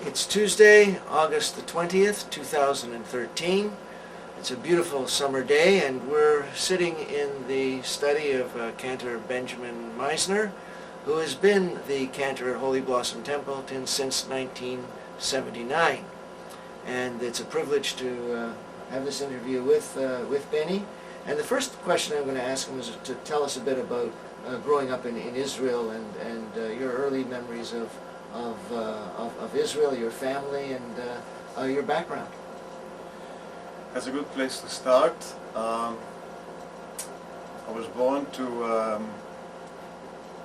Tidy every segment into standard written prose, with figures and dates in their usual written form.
It's Tuesday, August the 20th, 2013. It's a beautiful summer day, and we're sitting in the study of Cantor Benjamin Maissner, who has been the Cantor at Holy Blossom Temple since 1979. And it's a privilege to have this interview with Benny. And the first question I'm going to ask him is to tell us a bit about growing up in Israel and your early memories of Israel, your family, and your background. That's a good place to start. I was born to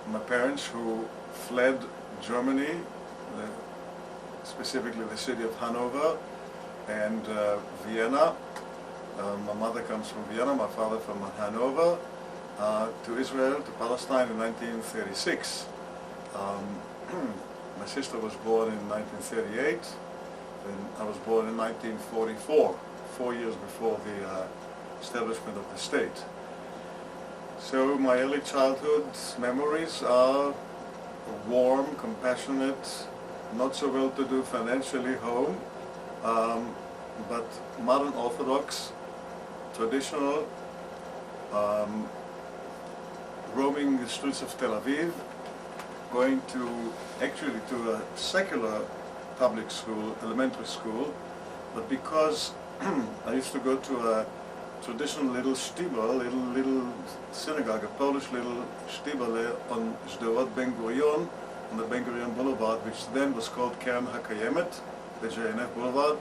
my parents who fled Germany, specifically the city of Hanover and Vienna. My mother comes from Vienna, my father from Hanover, to Israel, to Palestine in 1936. My sister was born in 1938, and I was born in 1944, 4 years before the establishment of the state. So my early childhood memories are a warm, compassionate, not so well-to-do financially home, but modern Orthodox, traditional, roaming the streets of Tel Aviv, going actually to a secular public school, elementary school, but because I used to go to a traditional little shtibel, little synagogue, a Polish little shtibel on Sderot Ben Gurion, on the Ben Gurion Boulevard, which then was called Keren HaKayemet, the JNF Boulevard,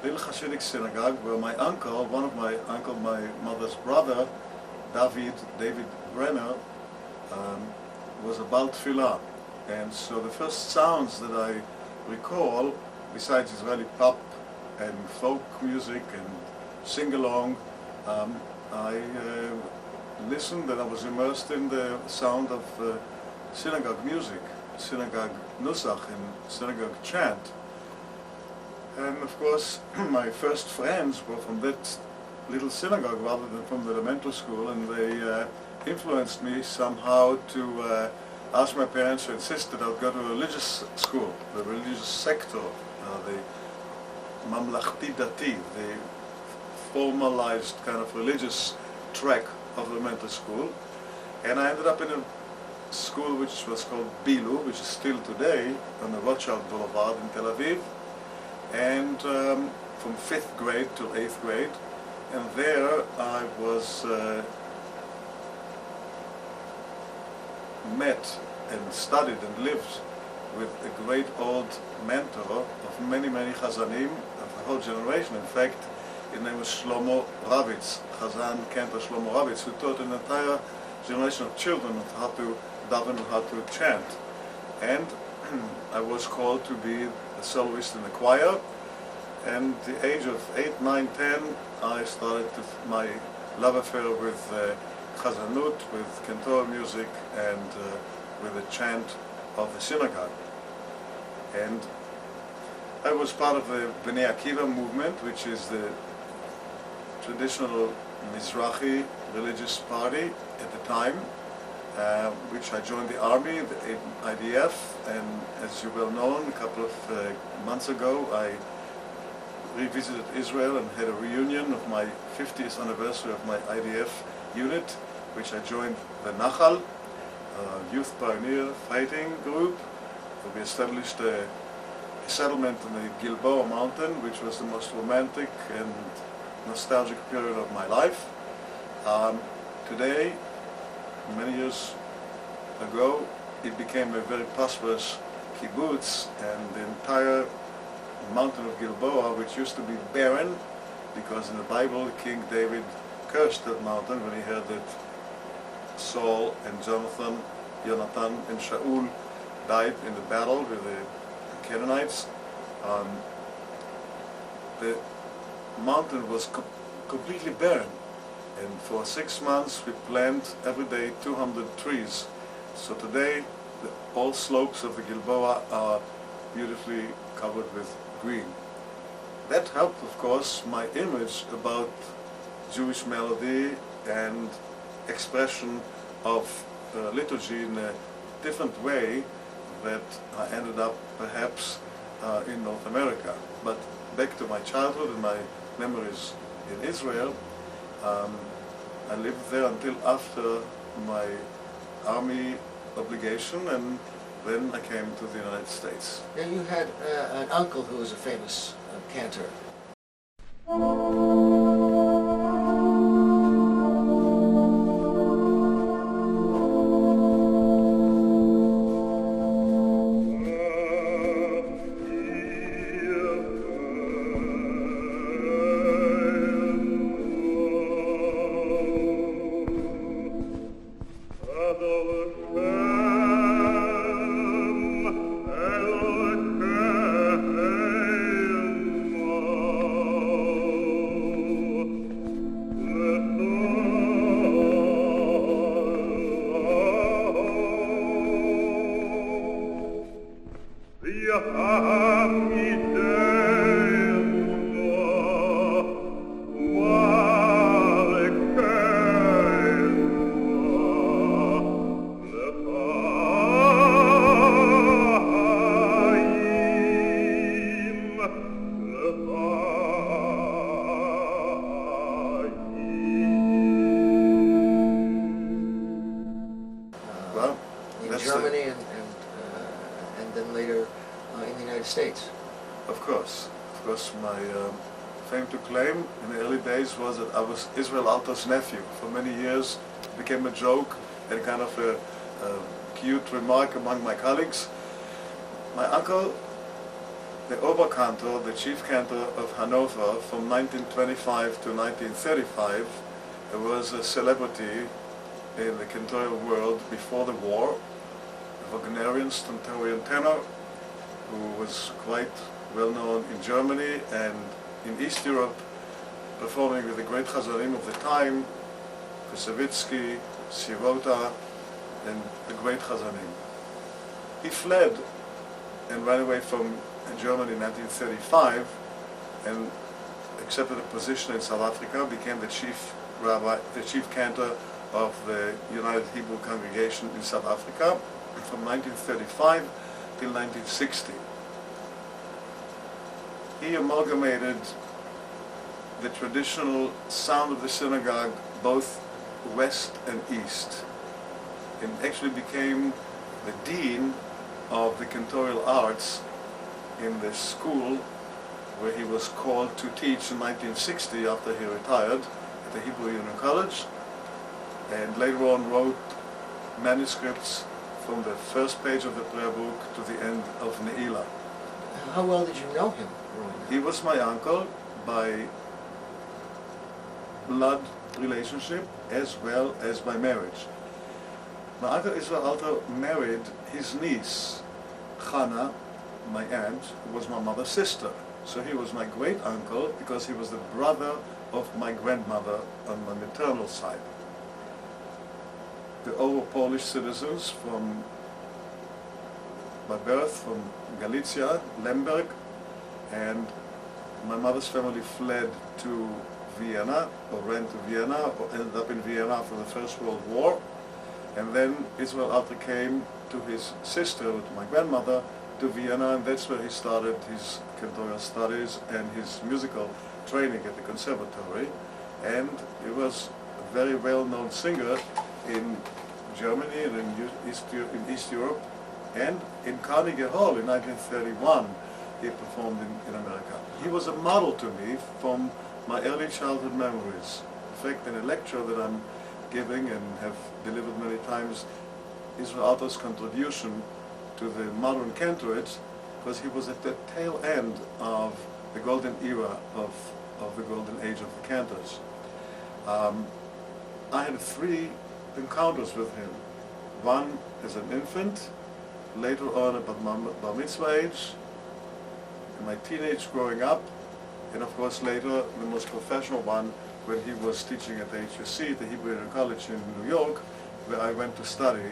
little Hasidic synagogue where my uncle, my mother's brother, David Brenner, was a Bal Tfilah. And so the first sounds that I recall, besides Israeli pop and folk music and sing-along, I listened and I was immersed in the sound of synagogue music, synagogue nusach and synagogue chant. And of course, my first friends were from that little synagogue rather than from the elementary school, and they influenced me somehow to ask my parents to insist that I would go to a religious school, the religious sector, the Mamlachti Dati, the formalized kind of religious track of elementary school. And I ended up in a school which was called Bilu, which is still today on the Rothschild Boulevard in Tel Aviv, and from 5th grade to 8th grade. And there I was met and studied and lived with a great old mentor of many Chazanim of the whole generation. In fact, his name was Shlomo Ravitz, Chazan Cantor Shlomo Ravitz, who taught an entire generation of children of how to daven and how to chant. And I was called to be a soloist in the choir. And at the age of 8, 9, 10, I started my love affair with Chazanut, with Cantor music, and with the chant of the synagogue. And I was part of the Bnei Akiva movement, which is the traditional Mizrahi religious party at the time, which I joined the army, the IDF, and as you well know, a couple of months ago I revisited Israel and had a reunion of my 50th anniversary of my IDF unit, which I joined the Nachal, Youth Pioneer Fighting Group. We established a settlement on the Gilboa mountain, which was the most romantic and nostalgic period of my life. Today, many years ago, it became a very prosperous kibbutz, and the entire mountain of Gilboa, which used to be barren, because in the Bible King David cursed that mountain when he heard that Saul and Jonathan and Shaul died in the battle with the Canaanites. The mountain was completely barren, and for 6 months we planted every day 200 trees. So today all slopes of the Gilboa are beautifully covered with green. That helped, of course, my image about Jewish melody and expression of liturgy in a different way that I ended up perhaps in North America. But back to my childhood and my memories in Israel, I lived there until after my army obligation, and then I came to the United States. Now you had an uncle who was a famous cantor. Germany and then later in the United States. Of course, my claim to claim in the early days was that I was Israel Alto's nephew. For many years it became a joke and kind of a cute remark among my colleagues. My uncle, the Oberkantor, the chief cantor of Hanover from 1925 to 1935, was a celebrity in the cantorial world before the war, a Wagnerian stentorian tenor who was quite well known in Germany and in East Europe, performing with the great chazanim of the time, Kusevitsky, Sirota, and the great chazanim. He fled and ran away from Germany in 1935 and accepted a position in South Africa, became the chief cantor of the United Hebrew Congregation in South Africa from 1935 till 1960. He amalgamated the traditional sound of the synagogue, both west and east, and actually became the dean of the cantorial arts in the school where he was called to teach in 1960 after he retired at the Hebrew Union College, and later on wrote manuscripts from the first page of the prayer book to the end of Ne'ilah. How well did you know him growing up? He was my uncle by blood relationship as well as by marriage. My uncle Israel Alto married his niece, Chana, my aunt, who was my mother's sister. So he was my great uncle because he was the brother of my grandmother on my maternal side. They all were Polish citizens from, by birth, from Galicia, Lemberg, and my mother's family fled to Vienna, or ran to Vienna, or ended up in Vienna after the First World War. And then Israel Alto came to his sister, to my grandmother, to Vienna, and that's where he started his cantorial studies and his musical training at the conservatory. And he was a very well-known singer in Germany and in East Europe, and in Carnegie Hall in 1931 he performed in America. He was a model to me from my early childhood memories. In fact, in a lecture that I'm giving and have delivered many times, Israel Alter's contribution to the modern cantorate, because he was at the tail end of the golden era of the golden age of the cantors. I had 3 encounters with him. One as an infant, later on about my bar mitzvah age, in my teenage growing up, and of course later the most professional one when he was teaching at the HUC, the Hebrew Union College in New York, where I went to study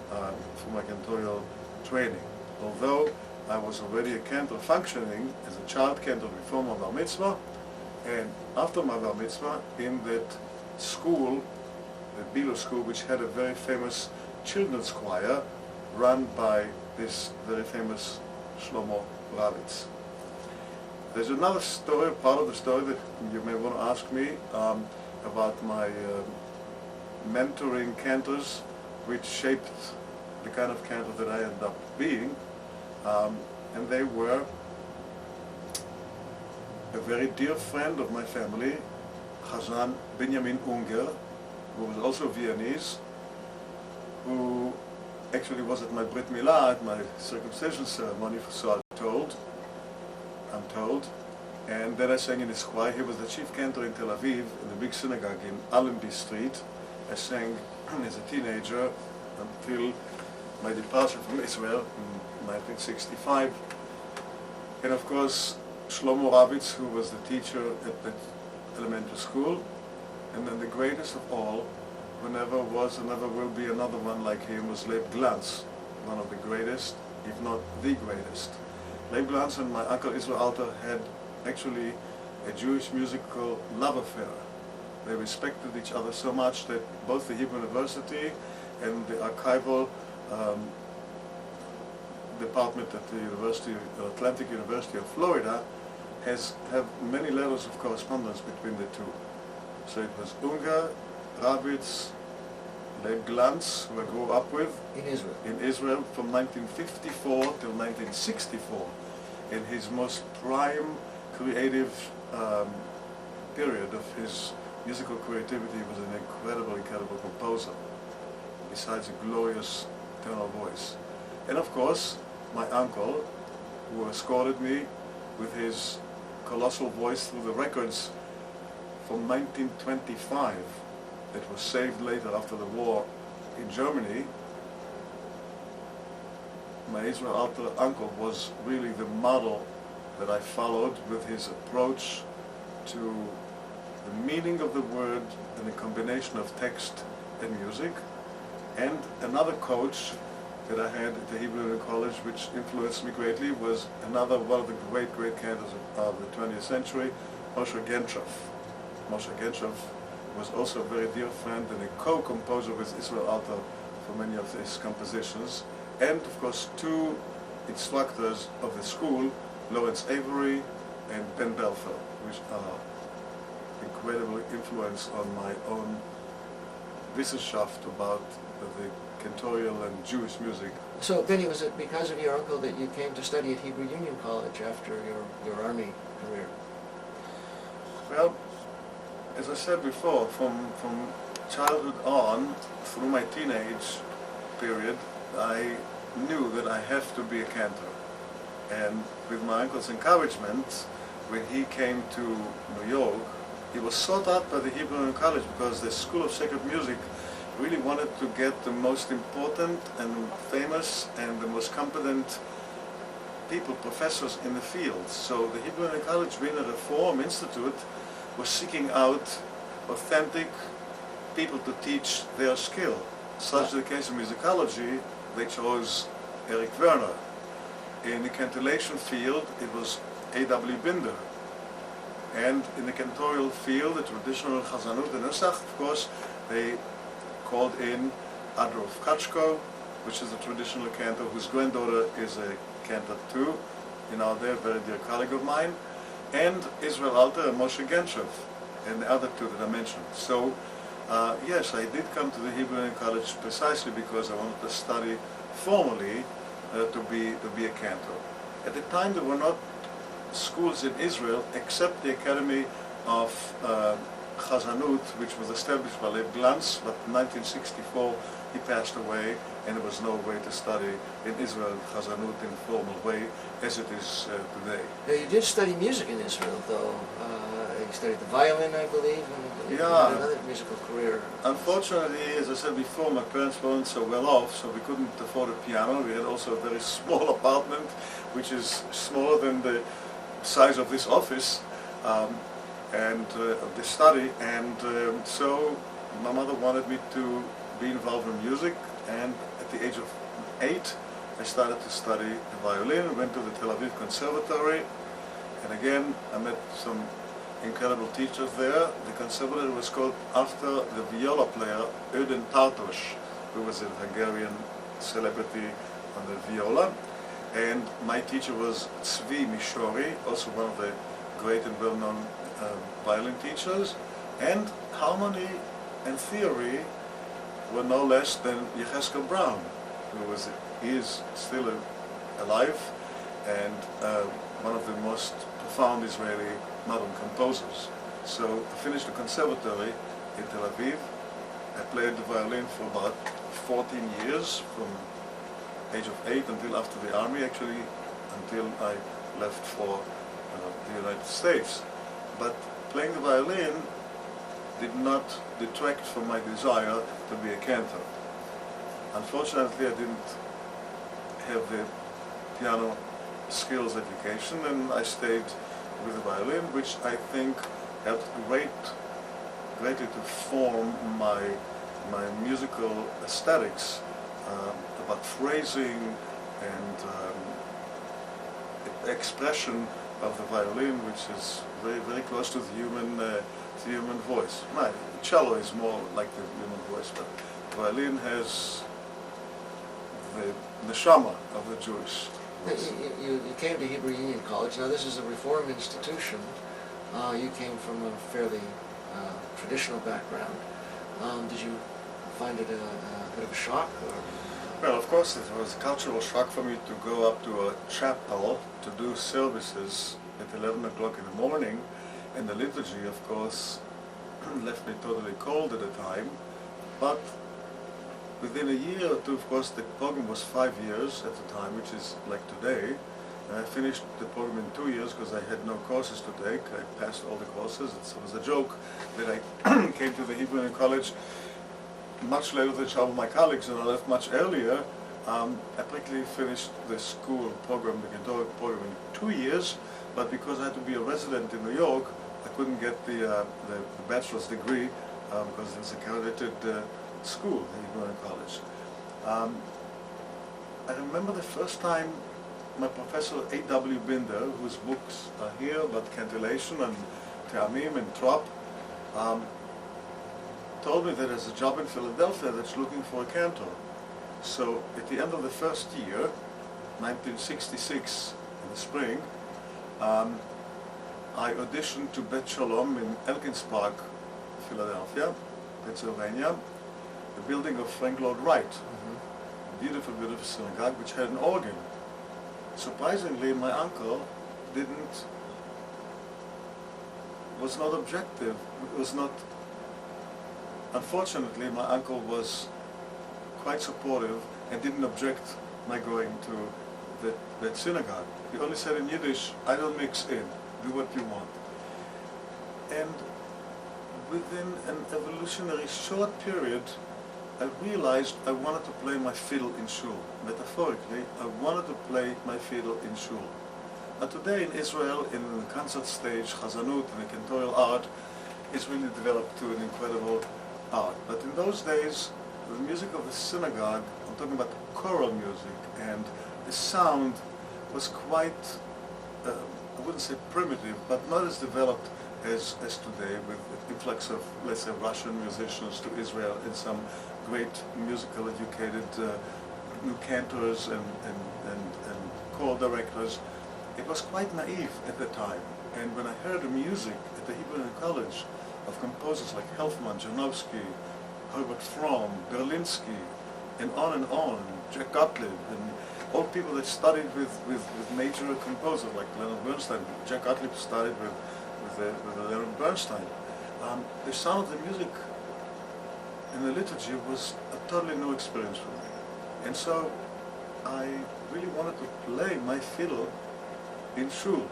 for my cantorial training. Although I was already a cantor functioning as a child cantor before my bar mitzvah, and after my bar mitzvah in that school, the Bilo school, which had a very famous children's choir run by this very famous Shlomo Ravitz. There's another story, part of the story that you may want to ask me about my mentoring cantors, which shaped the kind of cantor that I ended up being. And they were a very dear friend of my family, Chazan Benjamin Unger, who was also Viennese, who actually was at my Brit Milah, at my circumcision ceremony, so I'm told. And then I sang in his choir. He was the chief cantor in Tel Aviv, in the big synagogue in Allenby Street. I sang as a teenager until my departure from Israel in 1965. And of course, Shlomo Ravitz, who was the teacher at the elementary school. And then the greatest of all, who never was and never will be another one like him, was Leib Glantz, one of the greatest, if not the greatest. Leib Glantz and my uncle Israel Alter had actually a Jewish musical love affair. They respected each other so much that both the Hebrew University and the archival department at the Atlantic University of Florida have many letters of correspondence between the two. So it was Unger, Ravitz, Leib Glantz, who I grew up with in Israel from 1954 till 1964. In his most prime creative period of his musical creativity, he was an incredible composer, besides a glorious tenor voice. And of course, my uncle, who escorted me with his colossal voice through the records from 1925, that was saved later after the war in Germany. My Israel Alter uncle was really the model that I followed with his approach to the meaning of the word and the combination of text and music. And another coach that I had at the Hebrew Union College, which influenced me greatly, was another one of the great cantors of the 20th century, Moshe Genshov. Moshe Genshov was also a very dear friend and a co-composer with Israel Alter for many of his compositions. And of course 2 instructors of the school, Lawrence Avery and Ben Belfer, which are incredible influence on my own Wissenschaft about the cantorial and Jewish music. So, Benny, was it because of your uncle that you came to study at Hebrew Union College after your army career? Well, as I said before, from childhood on, through my teenage period, I knew that I have to be a cantor. And with my uncle's encouragement, when he came to New York, he was sought out by the Hebrew Union College because the School of Sacred Music really wanted to get the most important and famous and the most competent people, professors in the field. So the Hebrew Union College, being a Reform Institute, was seeking out authentic people to teach their skill. Such the case of musicology, they chose Eric Werner. In the cantillation field, it was A.W. Binder. And in the cantorial field, the traditional Chazanut and Nusach, of course, they called in Adolf Kachko, which is a traditional cantor whose granddaughter is a cantor too, they're a very dear colleague of mine, and Israel Alter and Moshe Genshov, and the other 2 that I mentioned. So, yes, I did come to the Hebrew Union College precisely because I wanted to study formally to be a cantor. At the time, there were not schools in Israel except the Academy of Chazanut, which was established by Lev Glantz, but in 1964 he passed away, and there was no way to study in Israel Chazanut in a formal way as it is today. Now, you did study music in Israel, though. You studied the violin, I believe, and you had another musical career. Unfortunately, as I said before, my parents weren't so well off, so we couldn't afford a piano. We had also a very small apartment, which is smaller than the size of this office and of this study. And so my mother wanted me to be involved in music, and at the age of 8, I started to study the violin, went to the Tel Aviv Conservatory, and again I met some incredible teachers there. The conservatory was called after the viola player Öden Tartos, who was a Hungarian celebrity on the viola. And my teacher was Tzvi Mishori, also one of the great and well-known violin teachers. And harmony and theory were no less than Yecheskel Brown, he is still alive and one of the most profound Israeli modern composers. So I finished the conservatory in Tel Aviv. I played the violin for about 14 years, from age of 8 until after the army, actually, until I left for the United States. But playing the violin did not detract from my desire to be a cantor. Unfortunately, I didn't have the piano skills education, and I stayed with the violin, which I think helped greatly to form my musical aesthetics about phrasing and expression of the violin, which is very, very close to the human voice. My cello is more like the human voice, but violin has the neshama of the Jewish. You came to Hebrew Union College. Now, this is a Reform institution. You came from a fairly traditional background. Did you find it a bit of a shock? Or? Well, of course, it was a cultural shock for me to go up to a chapel to do services at 11 o'clock in the morning, and the liturgy, of course, left me totally cold at the time. But within a year or two, of course, the program was 5 years at the time, which is like today. And I finished the program in 2 years because I had no courses to take. I passed all the courses. It was a joke that I came to the Hebrew Union College much later than some of my colleagues, and I left much earlier. I practically finished the school program, the Cantor program, in 2 years, but because I had to be a resident in New York, I couldn't get the bachelor's degree because it was accredited school, the Hebrew Union College. I remember the first time my professor A.W. Binder, whose books are here about cantillation and te'amim and trop, told me that there's a job in Philadelphia that's looking for a cantor. So at the end of the first year, 1966, in the spring, I auditioned to Bet Shalom in Elkins Park, Philadelphia, Pennsylvania, the building of Frank Lloyd Wright. Beautiful, beautiful synagogue which had an organ. Surprisingly, my uncle was not objective, was not. Unfortunately, my uncle was quite supportive and didn't object my going to that synagogue. He only said in Yiddish, "I don't mix in, do what you want." And within an evolutionary short period, I realized I wanted to play my fiddle in shul. Metaphorically, I wanted to play my fiddle in shul. Now today in Israel, in the concert stage, Chazanut and the cantorial art is really developed to an incredible art. But in those days, the music of the synagogue, I'm talking about choral music, and the sound was quite, I wouldn't say primitive, but not as developed as today, with the influx of, let's say, Russian musicians to Israel and some great musical educated new cantors and choral directors. It was quite naive at the time. And when I heard the music at the Hebrew Union College of composers like Helfman, Janowski, Herbert Fromm, Berlinski, and on, Jack Gottlieb, and all people that studied with major composers like Leonard Bernstein. Jack Gottlieb studied with with Leonard Bernstein. The sound of the music in the liturgy was a totally new experience for me. And so I really wanted to play my fiddle in shul.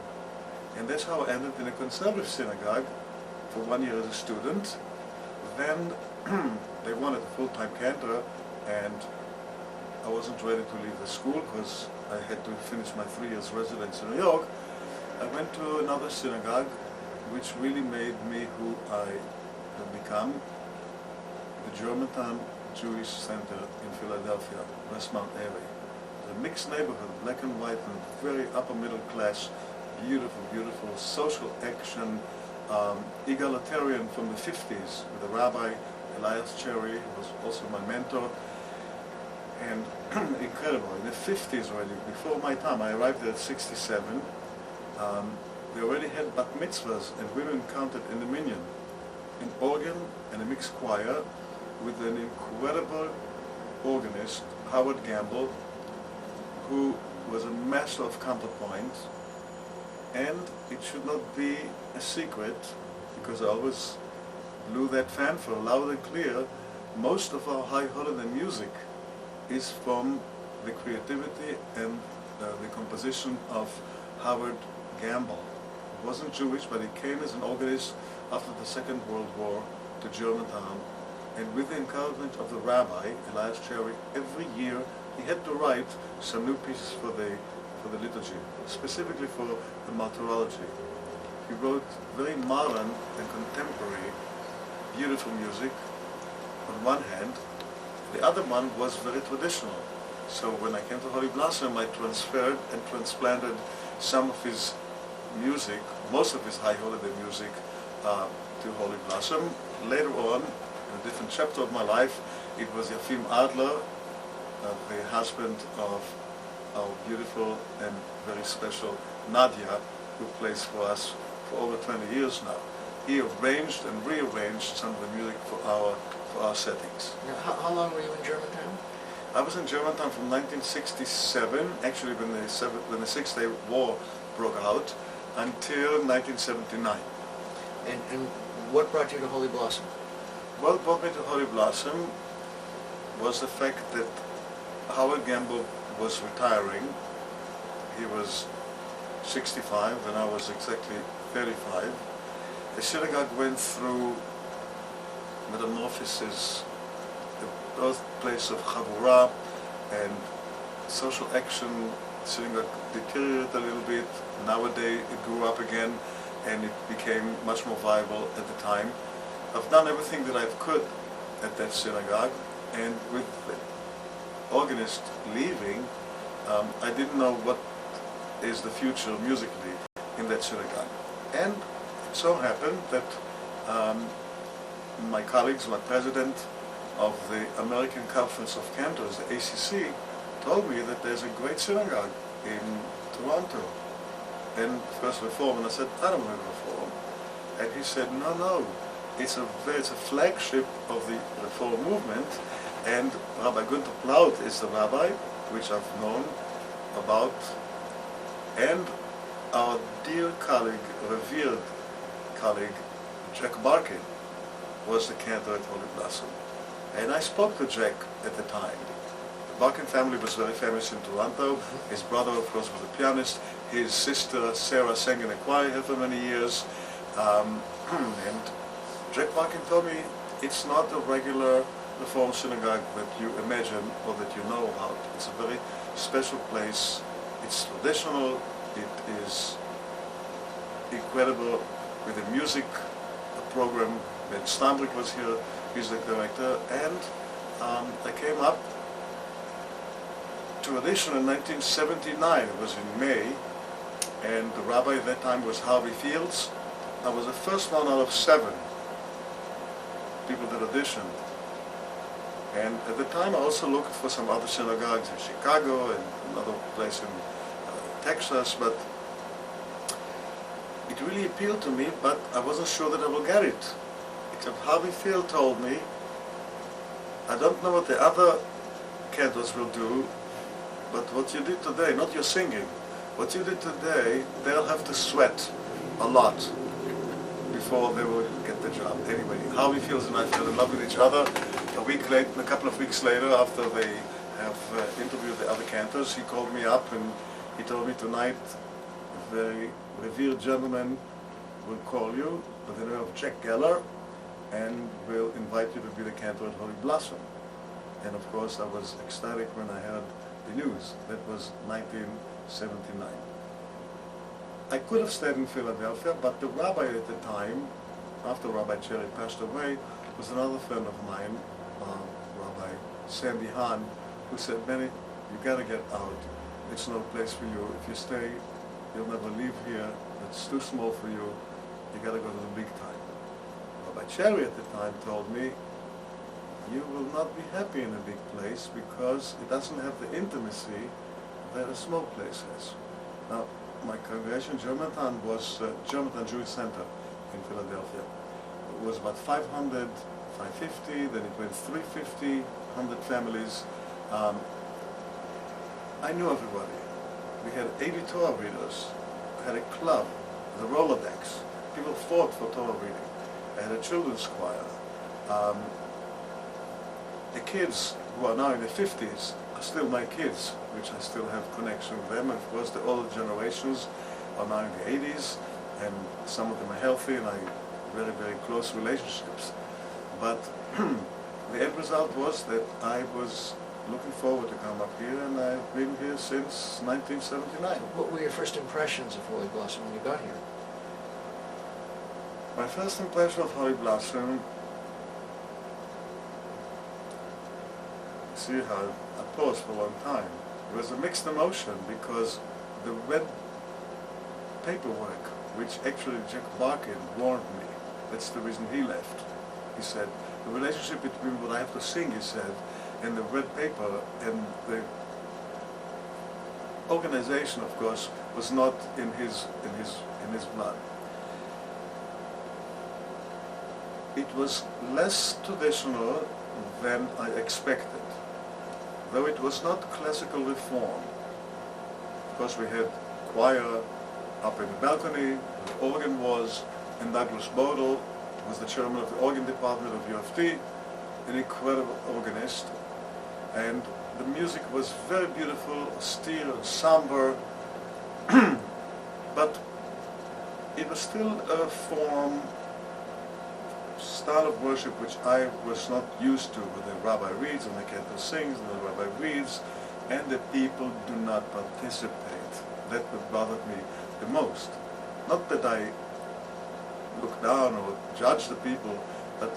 And that's how I ended in a conservative synagogue for 1 year as a student. Then they wanted a full-time cantor, and I wasn't ready to leave the school because I had to finish my 3 years residence in New York. I went to another synagogue, which really made me who I have become, the Germantown Jewish Center in Philadelphia, West Mount Airy. It's a mixed neighborhood, black and white, and very upper middle class, beautiful, beautiful social action, egalitarian from the 50s, with the rabbi, Elias Cherry, who was also my mentor, and incredible. In the 50s already, before my time, I arrived there at 67, they already had bat mitzvahs and women counted in the minyan, in organ and a mixed choir, with an incredible organist, Howard Gamble, who was a master of counterpoint. And it should not be a secret, because I always blew that fanfare loud and clear, most of our high holiday music is from the creativity and the composition of Howard Gamble. He wasn't Jewish, but he came as an organist after the Second World War to Germantown, and with the encouragement of the rabbi, Elias Cherry, every year he had to write some new pieces for the liturgy, specifically for the martyrology. He wrote very modern and contemporary, beautiful music on one hand. The other one was very traditional. So when I came to Holy Blossom, I transferred and transplanted some of his music, most of his high holiday music, to Holy Blossom. Later on, in a different chapter of my life, it was Yafim Adler, the husband of our beautiful and very special Nadia, who plays for us for over 20 years now. He arranged and rearranged some of the music for our settings. Now, how long were you in Germantown? I was in Germantown from 1967, actually when the Six-Day War broke out, until 1979. And what brought you to Holy Blossom? What brought me to Holy Blossom was the fact that Howard Gamble was retiring. He was 65 and I was exactly 35. The synagogue went through metamorphosis, the birthplace of Chavurah and social action. The synagogue deteriorated a little bit. Nowadays it grew up again and it became much more viable at the time. I've done everything that I could at that synagogue, and with the organist leaving, I didn't know what is the future musically in that synagogue. And it so happened that my colleagues, my president of the American Conference of Cantors, the ACC, told me that there's a great synagogue in Toronto, and First Reform, and I said, I don't want to Reform. And he said, no, it's a flagship of the Reform movement, and Rabbi Gunther Plaut is the rabbi, which I've known about, and our dear colleague, revered colleague, Jack Barkin, was the cantor at Holy Blossom. And I spoke to Jack at the time. The Barkin family was very famous in Toronto. His brother, of course, was a pianist. His sister, Sarah, sang in a choir here for many years. And Jack Barkin told me, it's not a regular Reform synagogue that you imagine or that you know about. It's a very special place. It's traditional. It is incredible with the music program. Ben Stambrik was here. He's the director. And I came up to audition in 1979. It was in May. And the rabbi at that time was Harvey Fields. I was the first one out of 7 people that auditioned. And at the time I also looked for some other synagogues in Chicago and another place in Texas, but it really appealed to me, but I wasn't sure that I will get it. Except Harvey Field told me, I don't know what the other cantors will do, but what you did today, not your singing, what you did today, they'll have to sweat a lot. before they will get the job. Anyway, Harvey Fields and I fell in love with each other. A couple of weeks later, after they have interviewed the other cantors, he called me up and he told me, tonight a very revered gentleman will call you by the name of Jack Geller and will invite you to be the cantor at Holy Blossom. And of course I was ecstatic when I heard the news. That was 1979. I could have stayed in Philadelphia, but the rabbi at the time, after Rabbi Cherry passed away, was another friend of mine, Rabbi Sandy Hahn, who said, Benny, you gotta get out. It's no place for you. If you stay, you'll never leave here. It's too small for you. You gotta go to the big time. Rabbi Cherry at the time told me, you will not be happy in a big place because it doesn't have the intimacy that a small place has. Now, my congregation, Germantown, was Germantown Jewish Center in Philadelphia. It was about 500, 550, then it went 350, 100 families. I knew everybody. We had 80 Torah readers. I had a club, the Rolodex. People fought for Torah reading. I had a children's choir. The kids who are now in their 50s are still my kids, which I still have connection with them. And of course, the older generations are now in the 80s, and some of them are healthy, and I have very, very close relationships. But the end result was that I was looking forward to come up here, and I've been here since 1979. What were your first impressions of Holy Blossom when you got here? My first impression of Holy Blossom, see how I paused for a long time. It was a mixed emotion because the red paperwork, which actually Jack Barkin warned me, that's the reason he left. He said, the relationship between what I have to sing, he said, and the red paper and the organization, of course, was not in his blood. It was less traditional than I expected, though it was not classical reform. Of course, we had choir up in the balcony, the organ was, and Douglas Bodle was the chairman of the organ department of U of T, an incredible organist. And the music was very beautiful, austere and somber, but it was still a form, style of worship which I was not used to, where the rabbi reads and the cantor sings and the rabbi reads, and the people do not participate. That what bothered me the most. Not that I look down or judge the people, but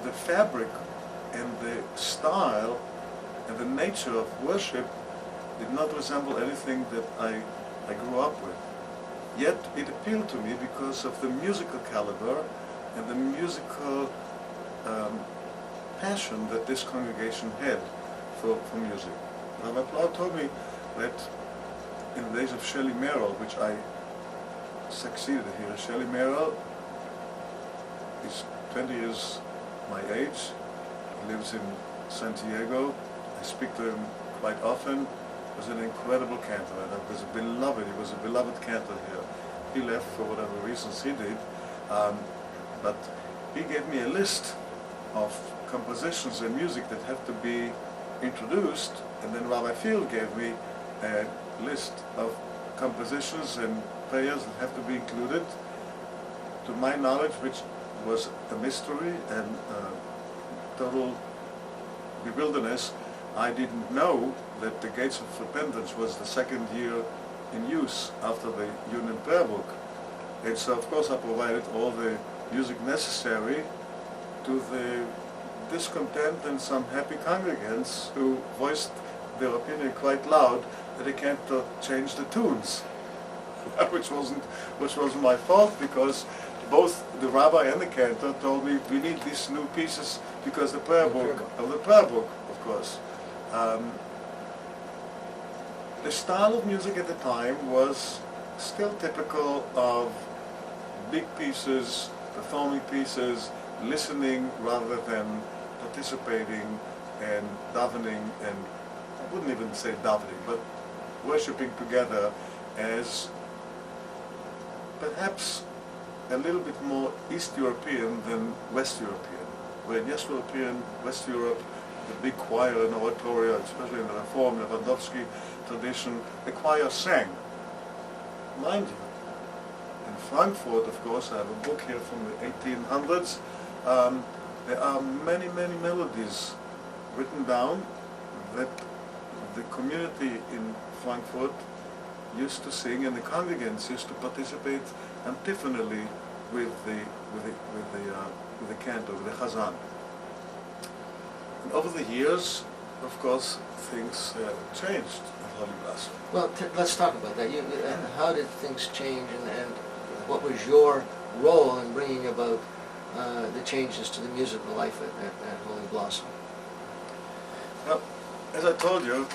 the fabric and the style and the nature of worship did not resemble anything that I grew up with. Yet it appealed to me because of the musical caliber and the musical passion that this congregation had for music. Rabbi Plau told me that in the days of Shelley Merrill, which I succeeded here, Shelley Merrill is 20 years my age. He lives in San Diego. I speak to him quite often. He was an incredible cantor, and he was a beloved cantor here. He left for whatever reasons he did, but he gave me a list of compositions and music that have to be introduced, and then Rabbi Field gave me a list of compositions and prayers that have to be included. To my knowledge, which was a mystery and total bewilderness, I didn't know that the Gates of Repentance was the second year in use after the Union Prayer Book. And so, of course, I provided all the music necessary to the discontent and some happy congregants who voiced their opinion quite loud that they can't change the tunes, which wasn't my fault, because both the rabbi and the cantor told me we need these new pieces because the prayer book, of course. The style of music at the time was still typical of big pieces, performing pieces, listening rather than participating and davening, and I wouldn't even say davening, but worshipping together as perhaps a little bit more East European than West European. Where in East European, West Europe, the big choir and oratorio, especially in the Reform, Lewandowski tradition, the choir sang. Mind you, in Frankfurt, of course, I have a book here from the 1800s. There are many, many melodies written down that the community in Frankfurt used to sing, and the congregants used to participate antiphonally with the cantor, with the chazan. And over the years, of course, things changed at Holy Blossom. Well, let's talk about that. How did things change, and what was your role in bringing about the changes to the musical life at Holy Blossom? Well, as I told you,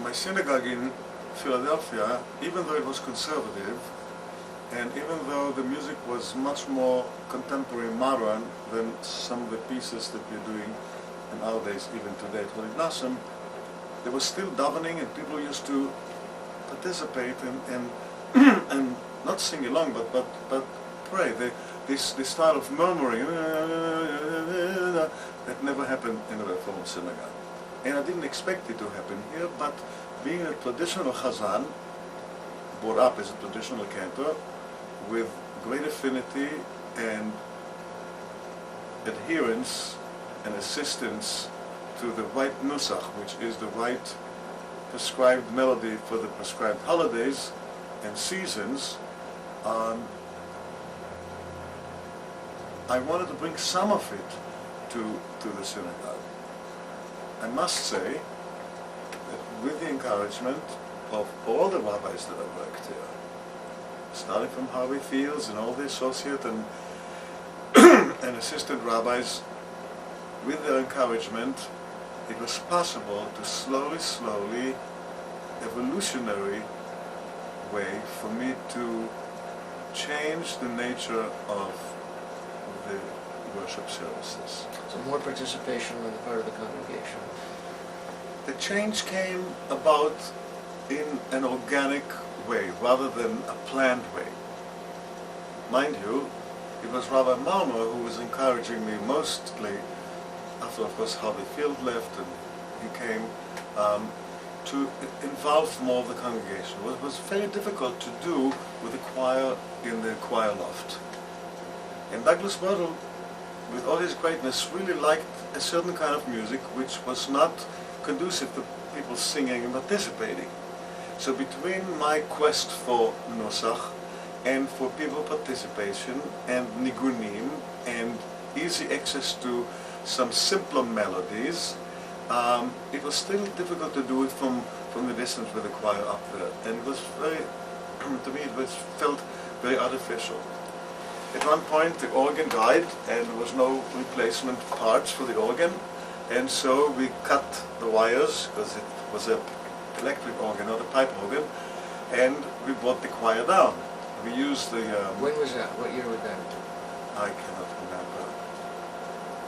my synagogue in Philadelphia, even though it was conservative, and even though the music was much more contemporary, modern than some of the pieces that we're doing in our days, even today at Holy Blossom, there was still davening, and people used to participate and and not sing along, but pray. This style of murmuring that never happened in the Reform synagogue, and I didn't expect it to happen here. But being a traditional chazan, brought up as a traditional cantor, with great affinity and adherence and assistance to the right nusach, which is the right prescribed melody for the prescribed holidays and seasons, I wanted to bring some of it to the synagogue. I must say that with the encouragement of all the rabbis that have worked here, starting from Harvey Fields and all the associate and assistant rabbis, with their encouragement, it was possible to slowly, evolutionary way for me to change the nature of the worship services. So more participation on the part of the congregation. The change came about in an organic way rather than a planned way. Mind you, it was Rabbi Maissner who was encouraging me mostly after, of course, Harvey Field left and he came, to involve more of the congregation. It was very difficult to do with the choir in the choir loft. And Douglas Myrtle, with all his greatness, really liked a certain kind of music which was not conducive to people singing and participating. So between my quest for nusach and for people participation and nigunim and easy access to some simpler melodies, it was still difficult to do it from the distance with the choir up there. And it was very, to me, it felt very artificial. At one point the organ died and there was no replacement parts for the organ, and so we cut the wires, because it was an electric organ, not a pipe organ, and we brought the choir down. We used the... When was that? What year was that? I cannot remember.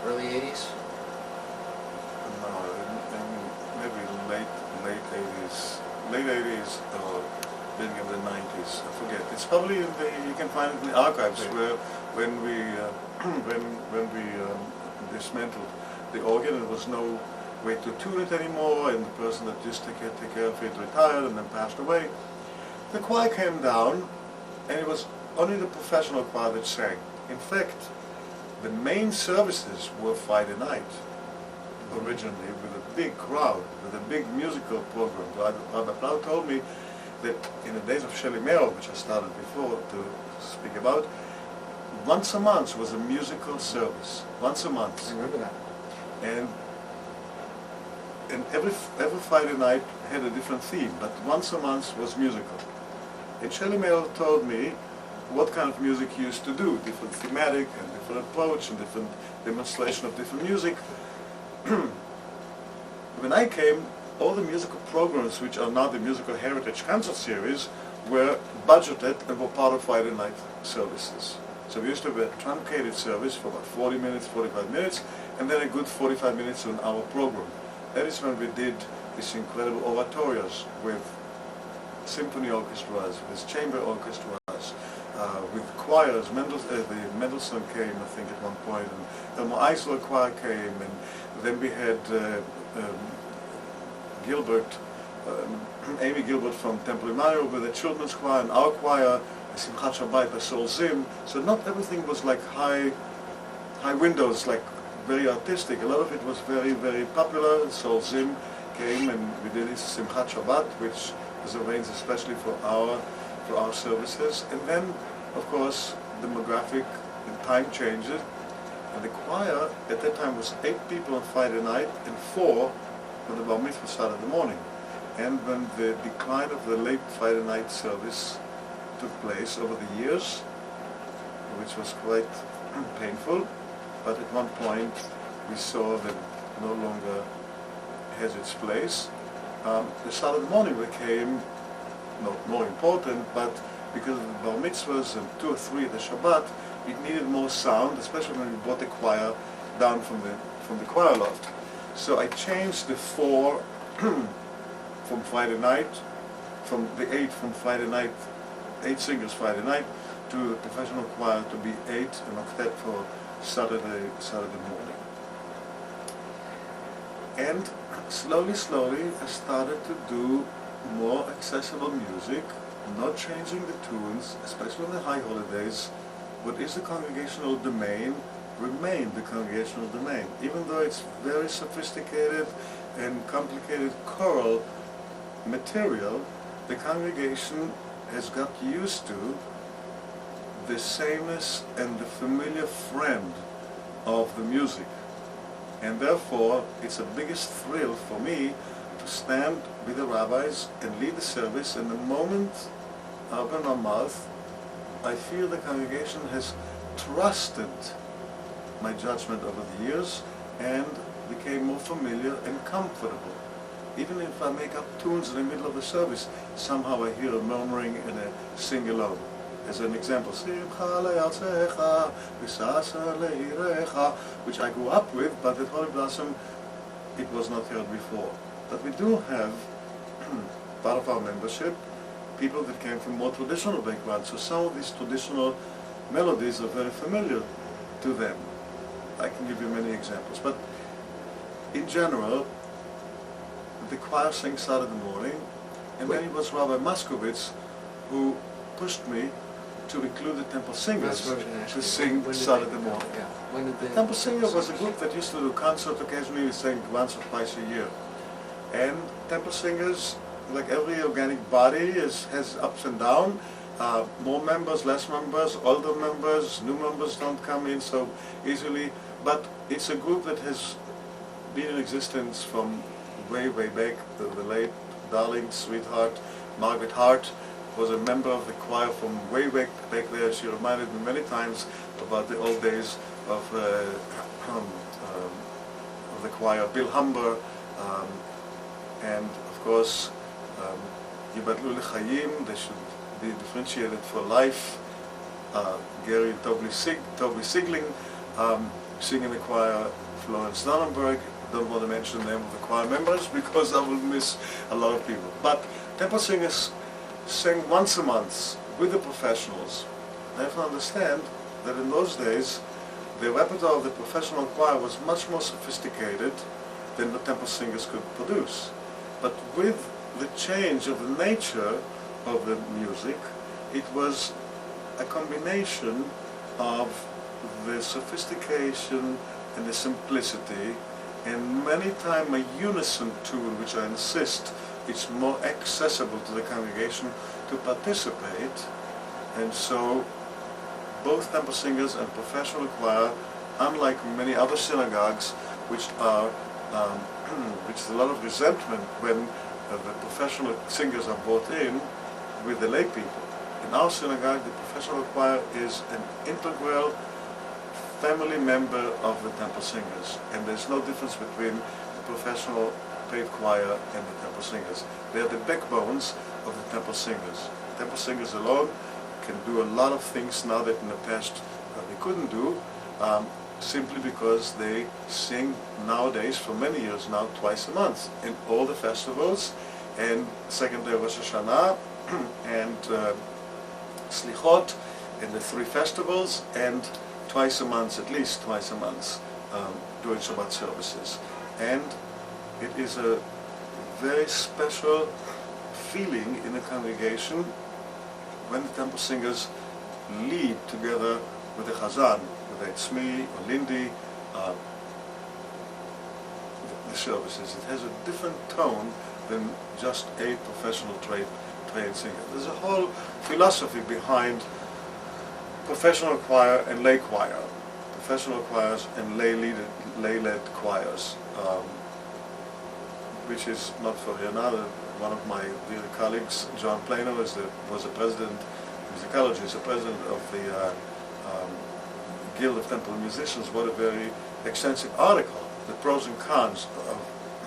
Early 80s? No, maybe late 80s. Late 80s or beginning of the 90s. I forget. It's probably in the, you can find it in the archives, where when we dismantled the organ, there was no way to tune it anymore, and the person that used to take care of it retired and then passed away. The choir came down, and it was only the professional choir that sang. In fact, the main services were Friday night, originally, with a big crowd, with a big musical program. Rabbi Plau told me that in the days of Shelley Merrill, which I started before to speak about, once a month was a musical service. Once a month. I remember that. And every Friday night had a different theme, but once a month was musical. And Shelley Merrill told me what kind of music he used to do, different thematic and different approach and different demonstration of different music. When I came, all the musical programs, which are now the Musical Heritage Concert Series, were budgeted and were part of Friday night services. So we used to have a truncated service for about 40 minutes, 45 minutes, and then a good 45 minutes to an hour program. That is when we did these incredible oratorios with symphony orchestras, with chamber orchestras, with choirs. The Mendelssohn came, I think, at one point, and the Maissner choir came, and then we had Gilbert, Amy Gilbert from Temple Emmanuel with the children's choir, and our choir, Simchat Shabbat by Sol Zim. So not everything was like high windows, like very artistic. A lot of it was very, very popular. Sol Zim came, and we did this Simchat Shabbat, which was arranged especially for our services. And then, of course, demographic and time changes. And the choir at that time was 8 people on Friday night and 4 when the bar mitzvah started in the morning. And when the decline of the late Friday night service took place over the years, which was quite painful, but at one point we saw that no longer has its place. The Saturday morning became not more important, but because of the bar mitzvahs and 2 or 3 at the Shabbat, it needed more sound, especially when we brought the choir down from the choir loft. So I changed the 4 from Friday night, from the 8 from Friday night, 8 singers Friday night, to the professional choir to be 8, an octet for Saturday morning. And slowly, I started to do more accessible music, not changing the tunes, especially on the high holidays. What is the congregational domain remained the congregational domain, even though it's very sophisticated and complicated choral material. The congregation has got used to the sameness and the familiar friend of the music, and therefore it's the biggest thrill for me to stand with the rabbis and lead the service, and the moment I open my mouth, I feel the congregation has trusted my judgment over the years and became more familiar and comfortable. Even if I make up tunes in the middle of the service, somehow I hear a murmuring and a sing-along. As an example, which I grew up with, but at Holy Blossom it was not heard before. But we do have part of our membership people that came from more traditional backgrounds, so some of these traditional melodies are very familiar to them. I can give you many examples, but in general, the choir sang Saturday morning, and then it was Rabbi Moskowitz who pushed me to include the Temple Singers to sing Saturday morning. Yeah. When did the Temple Singers was a group that used to do concerts occasionally. We sang once or twice a year. And Temple Singers, like every organic body, has ups and downs. More members, less members, older members, new members don't come in so easily. But it's a group that has been in existence from way back. The late darling sweetheart Margaret Hart was a member of the choir from way back there. She reminded me many times about the old days of the choir. Bill Humber, and of course Yibadlu L'Chaim, they should be differentiated for life. Gary and Toby Sigling sing in the choir. Florence Dannenberg. Don't want to mention the name of the choir members because I will miss a lot of people. But Temple Singers sang once a month with the professionals. I have to understand that in those days the repertoire of the professional choir was much more sophisticated than the Temple Singers could produce. But with the change of the nature of the music, it was a combination of the sophistication and the simplicity, and many times a unison tune, which I insist it's more accessible to the congregation to participate. And so both Temple Singers and professional choir, unlike many other synagogues, which are which is a lot of resentment when the professional singers are brought in with the lay people. In our synagogue, the professional choir is an integral family member of the Temple Singers, and there's no difference between the professional paid choir and the Temple Singers. They are the backbones of the Temple Singers. The Temple Singers alone can do a lot of things now that in the past they couldn't do, simply because they sing nowadays, for many years now, twice a month in all the festivals, and second day Rosh Hashanah and Slichot, in the 3 festivals, and twice a month, at least twice a month, during Shabbat services. And it is a very special feeling in the congregation when the temple singers lead together with the Chazan, whether it's me or Lindy, the services. It has a different tone than just a professional trained singer. There's a whole philosophy behind professional choir and lay choir, professional choirs and lay-led choirs, which is not for here now. One of my dear colleagues, John Plano, was a president, musicologist, a president of the Guild of Temple Musicians. What a very extensive article, the pros and cons of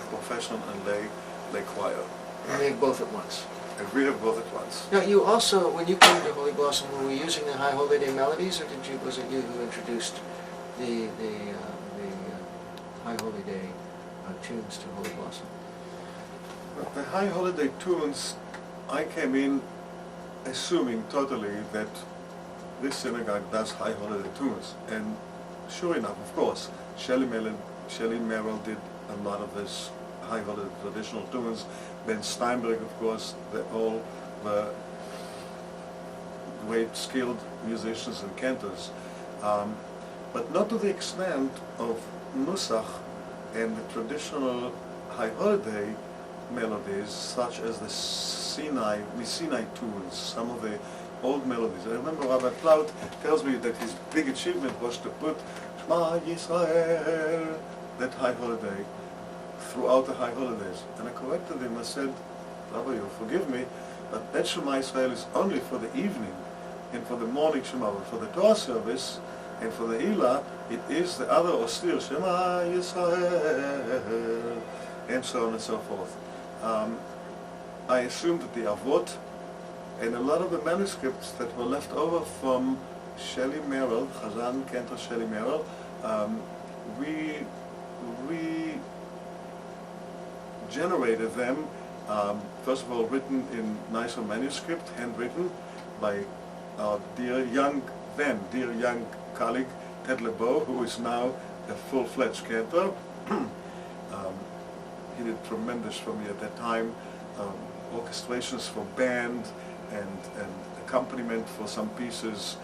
professional and lay choir. You make both at once. And we have both at once. Now, you also, when you came to Holy Blossom, were you using the High Holy Day melodies, or was it you who introduced the High Holy Day tunes to Holy Blossom? The High Holiday tunes, I came in assuming totally that this synagogue does High Holiday tunes, and sure enough, of course, Shelley Merrill did a lot of this High Holiday traditional tunes. Ben Steinberg, of course, they all were great skilled musicians and cantors, but not to the extent of Nusach and the traditional High Holiday melodies, such as the Sinai tunes, some of the old melodies. I remember Rabbi Plaut tells me that his big achievement was to put Shema Yisrael, that High Holiday, throughout the High Holidays. And I corrected him. I said, Rabbi, you'll forgive me, but that Shema Yisrael is only for the evening and for the morning Shema. But for the Torah service and for the Ilah, it is the other austere Shema Yisrael, and so on and so forth. I assumed that the Avot and a lot of the manuscripts that were left over from Shelley Merrill, Chazan, Cantor, Shelley Merrill, we generated them, first of all written in nicer manuscript, handwritten by our dear young colleague Ted LeBeau, who is now a full-fledged cantor. He did tremendous for me at that time, orchestrations for band and accompaniment for some pieces,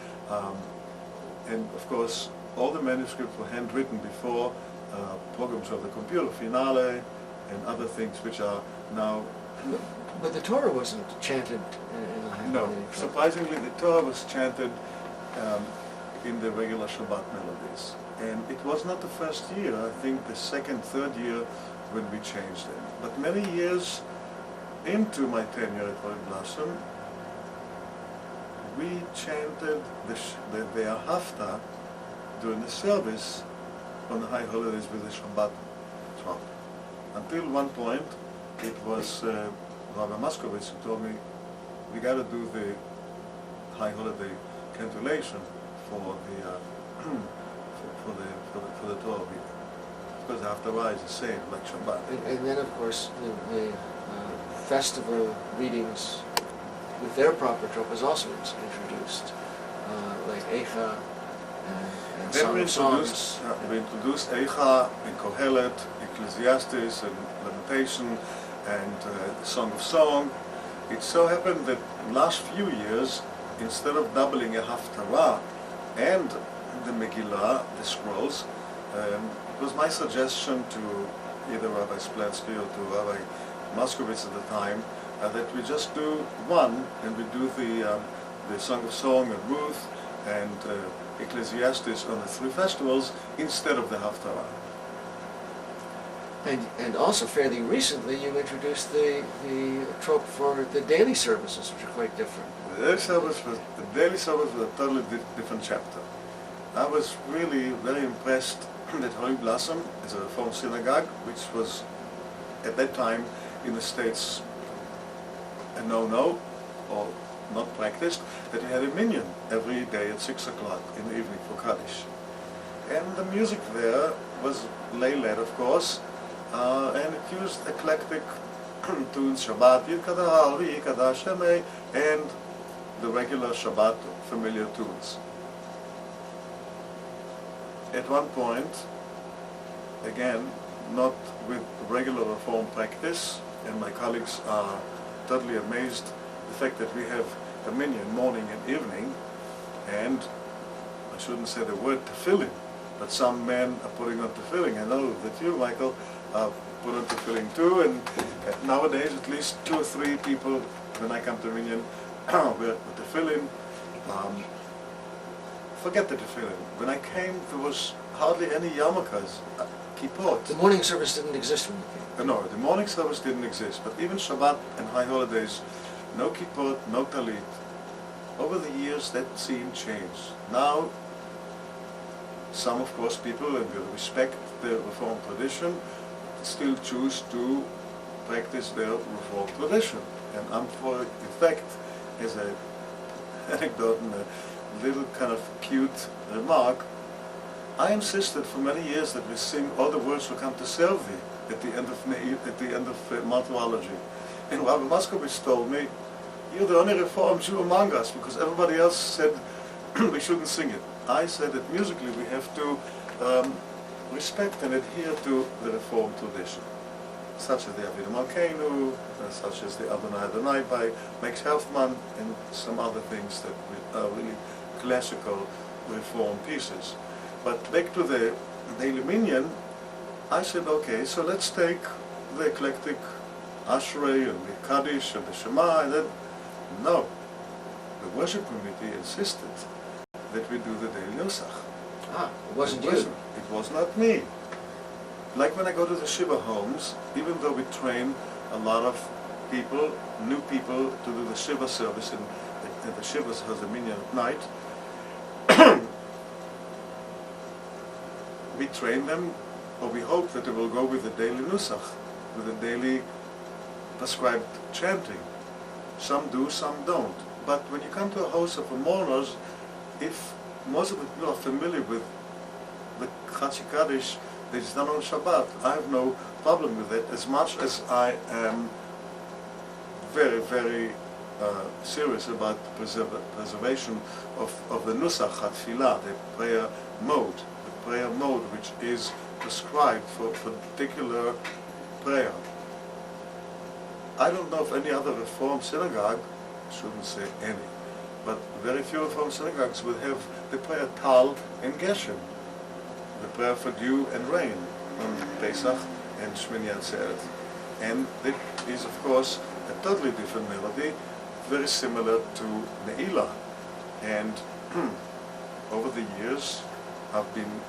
and of course all the manuscripts were handwritten before programs of the computer, Finale, and other things which are now... But the Torah wasn't chanted in the High No, Holiday. surprisingly the Torah was chanted in the regular Shabbat melodies. And it was not the first year, I think the second, third year when we changed them. But many years into my tenure at Holy Blossom, we chanted the Ahavta during the service on the High Holidays with the Shabbat trumpet. Until one point, it was Rabbi Moskowitz who told me, we got to do the High Holiday cantillation for the for the Torah reading, because after a while it's the same like Shabbat. And then, of course, the festival readings with their proper trope is also introduced, like Eicha and Then we Song of Songs. introduced Eicha and Kohelet, Ecclesiastes and Lamentation, and the Song of Song. It so happened that last few years, instead of doubling a Haftarah and the Megillah, the scrolls, it was my suggestion to either Rabbi Splansky or to Rabbi Moskowitz at the time that we just do one, and we do the Song of Song and Ruth and Ecclesiastes on the 3 festivals instead of the Haftarah. And also fairly recently you introduced the trope for the daily services, which are quite different. The daily service was a totally different chapter. I was really very impressed that Holy Blossom is a Reform synagogue, which was at that time in the States a no-no or not practiced, that we had a minyan every day at 6 o'clock in the evening for Kaddish. And the music there was lay-led, of course, and it used eclectic tunes, Shabbat, Yikadal, Yikadash, and the regular Shabbat familiar tunes. At one point, again, not with regular Reform practice, and my colleagues are totally amazed the fact that we have a minyan morning and evening, and I shouldn't say the word tefillin, but some men are putting on tefillin. I know that you, Michael, put on tefillin too, and nowadays at least 2 or 3 people, when I come to minyan, wear tefillin. Forget the tefillin. When I came, there was hardly any yarmulkes, kippot. The morning service didn't exist when you came. No, the morning service didn't exist, but even Shabbat and high holidays, no kippot, no talit. Over the years, that scene changed. Now, some, of course, people, and we respect the Reform tradition, still choose to practice their Reform tradition. And I'm for, in fact, as an anecdote and a little kind of cute remark, I insisted for many years that we sing "All the Words Will Come to Serve Thee" at the end of martyrology. And Rabbi Moscovitz told me, "You're the only Reform Jew among us," because everybody else said we shouldn't sing it. I said that musically we have to respect and adhere to the Reform tradition, such as the Avidu Malkeinu, such as the Adonai Adonai by Max Helfman, and some other things that are really classical Reform pieces. But back to the daily minyan, I said, okay, so let's take the eclectic Ashrei and the Kaddish and the Shema, and then, no. The worship committee insisted that we do the daily Nusach. Ah, it wasn't you. It was not me. Like when I go to the Shiva homes, even though we train a lot of people, new people, to do the Shiva service, and the Shiva has a minyan at night, we train them, or we hope that they will go with the daily Nusach, with the daily prescribed chanting. Some do, some don't. But when you come to a house of mourners, if most of the people are familiar with the Chachi Kaddish that is done on Shabbat, I have no problem with it, as much as I am very, very serious about preservation of the Nusach HaTfilah, the prayer mode, which is prescribed for particular prayer. I don't know of any other Reform synagogue, shouldn't say any, but very few Reform synagogues will have the prayer Tal and Geshem, the prayer for dew and rain on Pesach and Shmini Atzeret. And it is, of course, a totally different melody, very similar to Ne'ilah. And over the years, I've been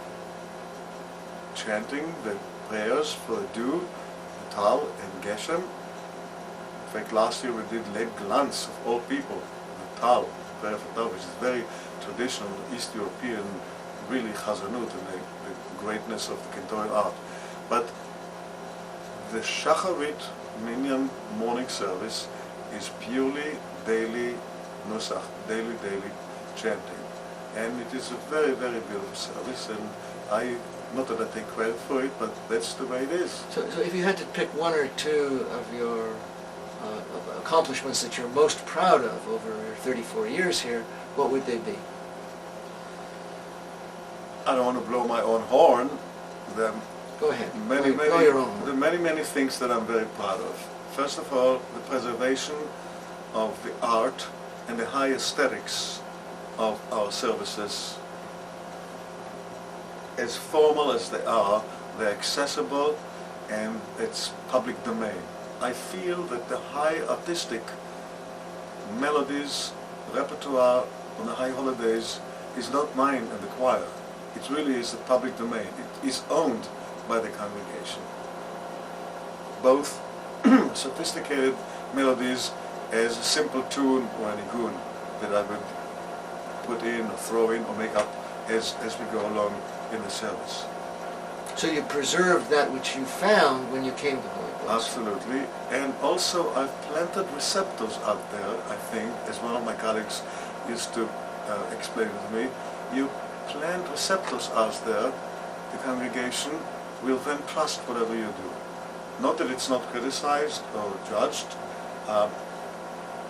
chanting the prayers for the dew, the Tal and Geshem. In fact, last year we did Leib Glanz, of all people, the Tal, prayer for Tal, which is very traditional East European, really Chazanut and the greatness of the Cantor art. But the Shacharit Minyan morning service is purely daily Nusach, daily chanting. And it is a very, very beautiful service, and not that I take credit for it, but that's the way it is. So if you had to pick 1 or 2 of your accomplishments that you're most proud of over 34 years here, what would they be? I don't want to blow my own horn. There are Go ahead. Blow your own horn. many things that I'm very proud of. First of all, the preservation of the art and the high aesthetics of our services. As formal as they are, they're accessible, and it's public domain. I feel that the high artistic melodies, repertoire on the high holidays is not mine and the choir. It really is the public domain. It is owned by the congregation. Both sophisticated melodies as a simple tune or a nigun that I would put in or throw in or make up as we go along in the service. So you preserved that which you found when you came to Holy Place. Absolutely. And also I've planted receptors out there, I think, as one of my colleagues used to explain it to me. You plant receptors out there, the congregation will then trust whatever you do. Not that it's not criticized or judged.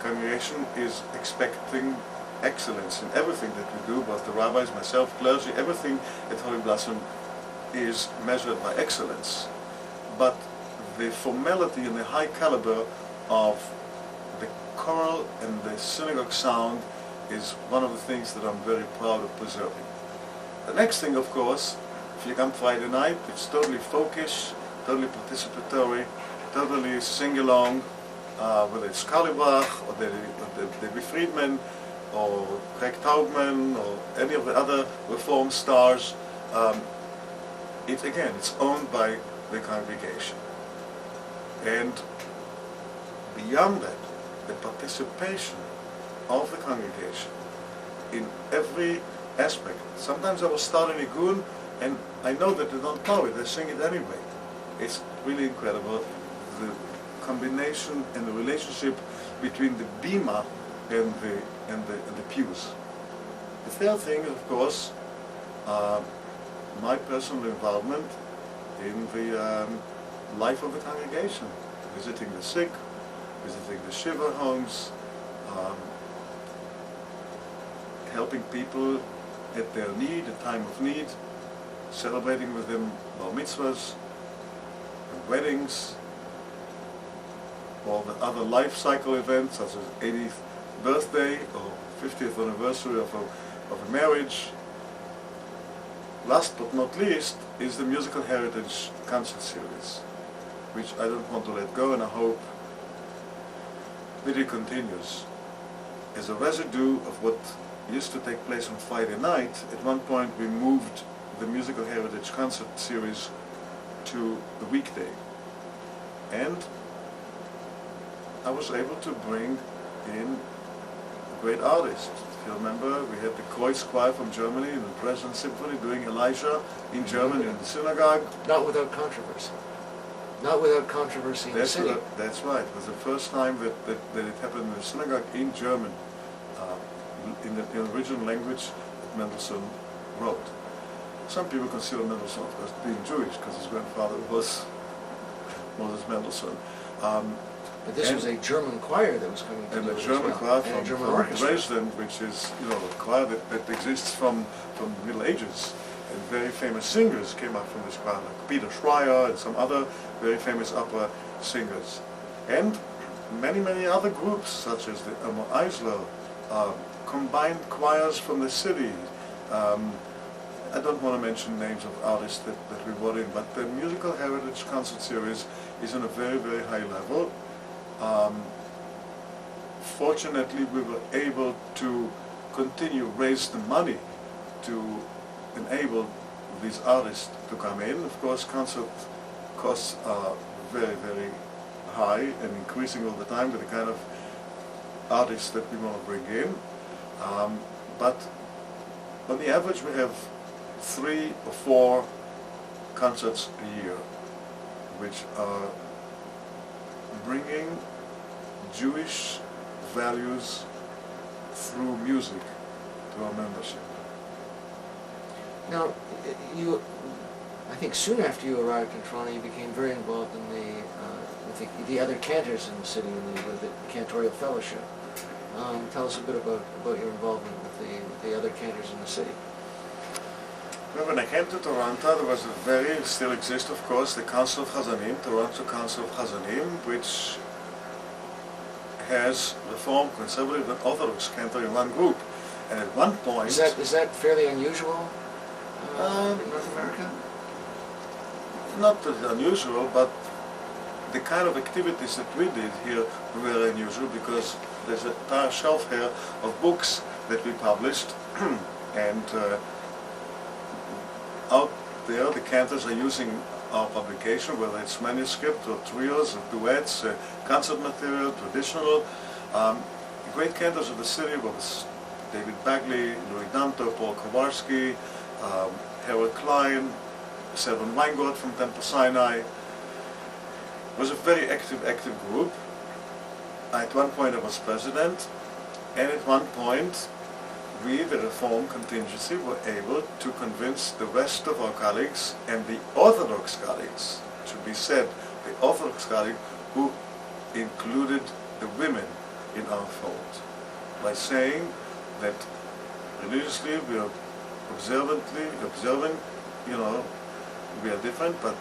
congregation is expecting excellence in everything that we do, both the rabbis, myself, clergy, everything at Holy Blossom is measured by excellence. But the formality and the high caliber of the choral and the synagogue sound is one of the things that I'm very proud of preserving. The next thing, of course, if you come Friday night, it's totally folkish, totally participatory, totally sing-along, whether it's Karlibrach or David Friedman or Craig Taubman or any of the other Reform stars. It's owned by the congregation. And beyond that, the participation of the congregation in every aspect. Sometimes I will start in Igun and I know that they don't know it, they sing it anyway. It's really incredible, the combination and the relationship between the bima and the pews. The third thing is, of course, my personal involvement in the life of the congregation, visiting the sick, visiting the shiva homes, helping people at their need, at time of need, celebrating with them bar mitzvahs, and weddings, all the other life cycle events such as 80th birthday or 50th anniversary of a marriage. Last but not least is the Musical Heritage Concert Series, which I don't want to let go, and I hope that it continues. As a residue of what used to take place on Friday night, at one point we moved the Musical Heritage Concert Series to the weekday. And I was able to bring in great artists. If you remember, we had the Kreuz Choir from Germany and the Dresden Symphony doing Elijah in German in the synagogue. Not without controversy. Not without controversy in the city. That's right. It was the first time that it happened in the synagogue in German, in the original language that Mendelssohn wrote. Some people consider Mendelssohn, of course, being Jewish because his grandfather was Moses Mendelssohn. But this was a German choir that was coming to and do a it German as well. choir And a German from orchestra. Dresden, which is a choir that exists from the Middle Ages. And very famous singers came up from this choir, like Peter Schreier and some other very famous opera singers. And many, many other groups, such as the Elmer Eisler, combined choirs from the city. I don't want to mention names of artists that we brought in, but the Musical Heritage Concert Series is on a very, very high level. Fortunately, we were able to continue raise the money to enable these artists to come in. Of course, concert costs are very, very high and increasing all the time with the kind of artists that we want to bring in. But on the average, we have 3 or 4 concerts a year, which are bringing Jewish values through music to our membership. Now, I think soon after you arrived in Toronto, you became very involved in with the other cantors in the city, with the Cantorial Fellowship. Tell us a bit about your involvement with the other cantors in the city. Well, when I came to Toronto, there was still exists, of course, the Council of Chazanim, Toronto Council of Chazanim, which has Reform, Conservative, and Orthodox cantor in one group. And at one point... Is that fairly unusual in North America? Not unusual, but the kind of activities that we did here were very unusual, because there's an entire shelf here of books that we published, and out there the cantors are using our publication, whether it's manuscript or trios or duets, concert material, traditional. Great cantors of the city was David Bagley, Louis Danto, Paul Kowarski, Harold Klein, Selwyn Weingart from Temple Sinai. It was a very active group. At one point I was president, and at one point we, the Reform contingency, were able to convince the rest of our colleagues and the Orthodox colleagues, it should be said, the Orthodox colleagues who included the women in our fold by saying that religiously we are observant, we are different, but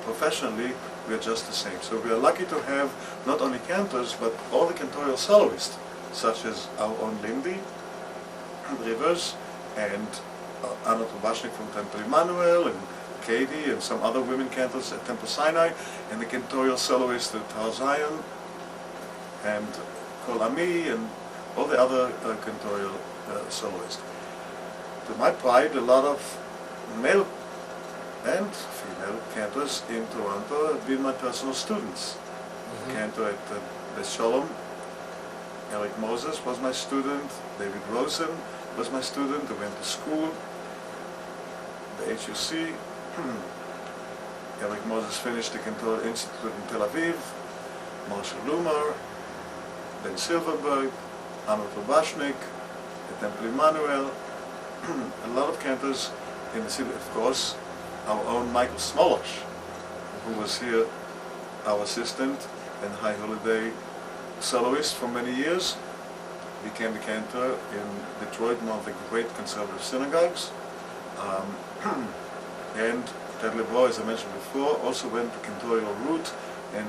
professionally we are just the same. So we are lucky to have not only cantors, but all the cantorial soloists, such as our own Lindy Rivers and Anna Tobashnik from Temple Emmanuel, and Katie and some other women cantors at Temple Sinai, and the cantorial soloist at Har Zion, and Kol Ami, and all the other cantorial soloists. To my pride, a lot of male and female cantors in Toronto have been my personal students. Cantor at Beth Shalom, Eric Moses was my student, David Rosen was my student, I went to school, the HUC. Eric Moses finished the Cantor Institute in Tel Aviv, Moshe Lumer, Ben Silverberg, Anna Tobashnik, at Temple Emmanuel, a lot of cantors in the city, of course, our own Michael Smolosh, who was here, our assistant and high holiday soloist for many years, became a cantor in Detroit, one of the great conservative synagogues. And Ted LeBroy, as I mentioned before, also went the cantorial route and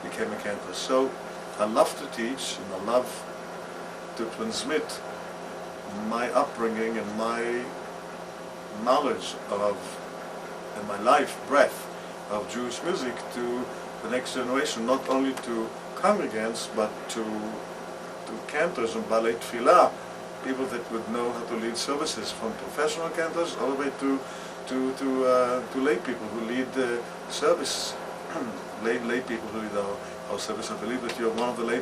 became a cantor. So I love to teach and I love to transmit my upbringing and my knowledge of, and my life breadth of Jewish music to the next generation, not only to congregants, but to cantors and ballet tefillah, people that would know how to lead services, from professional cantors all the way to lay people who lead service, lay people who lead our service. I believe that you're one of the lay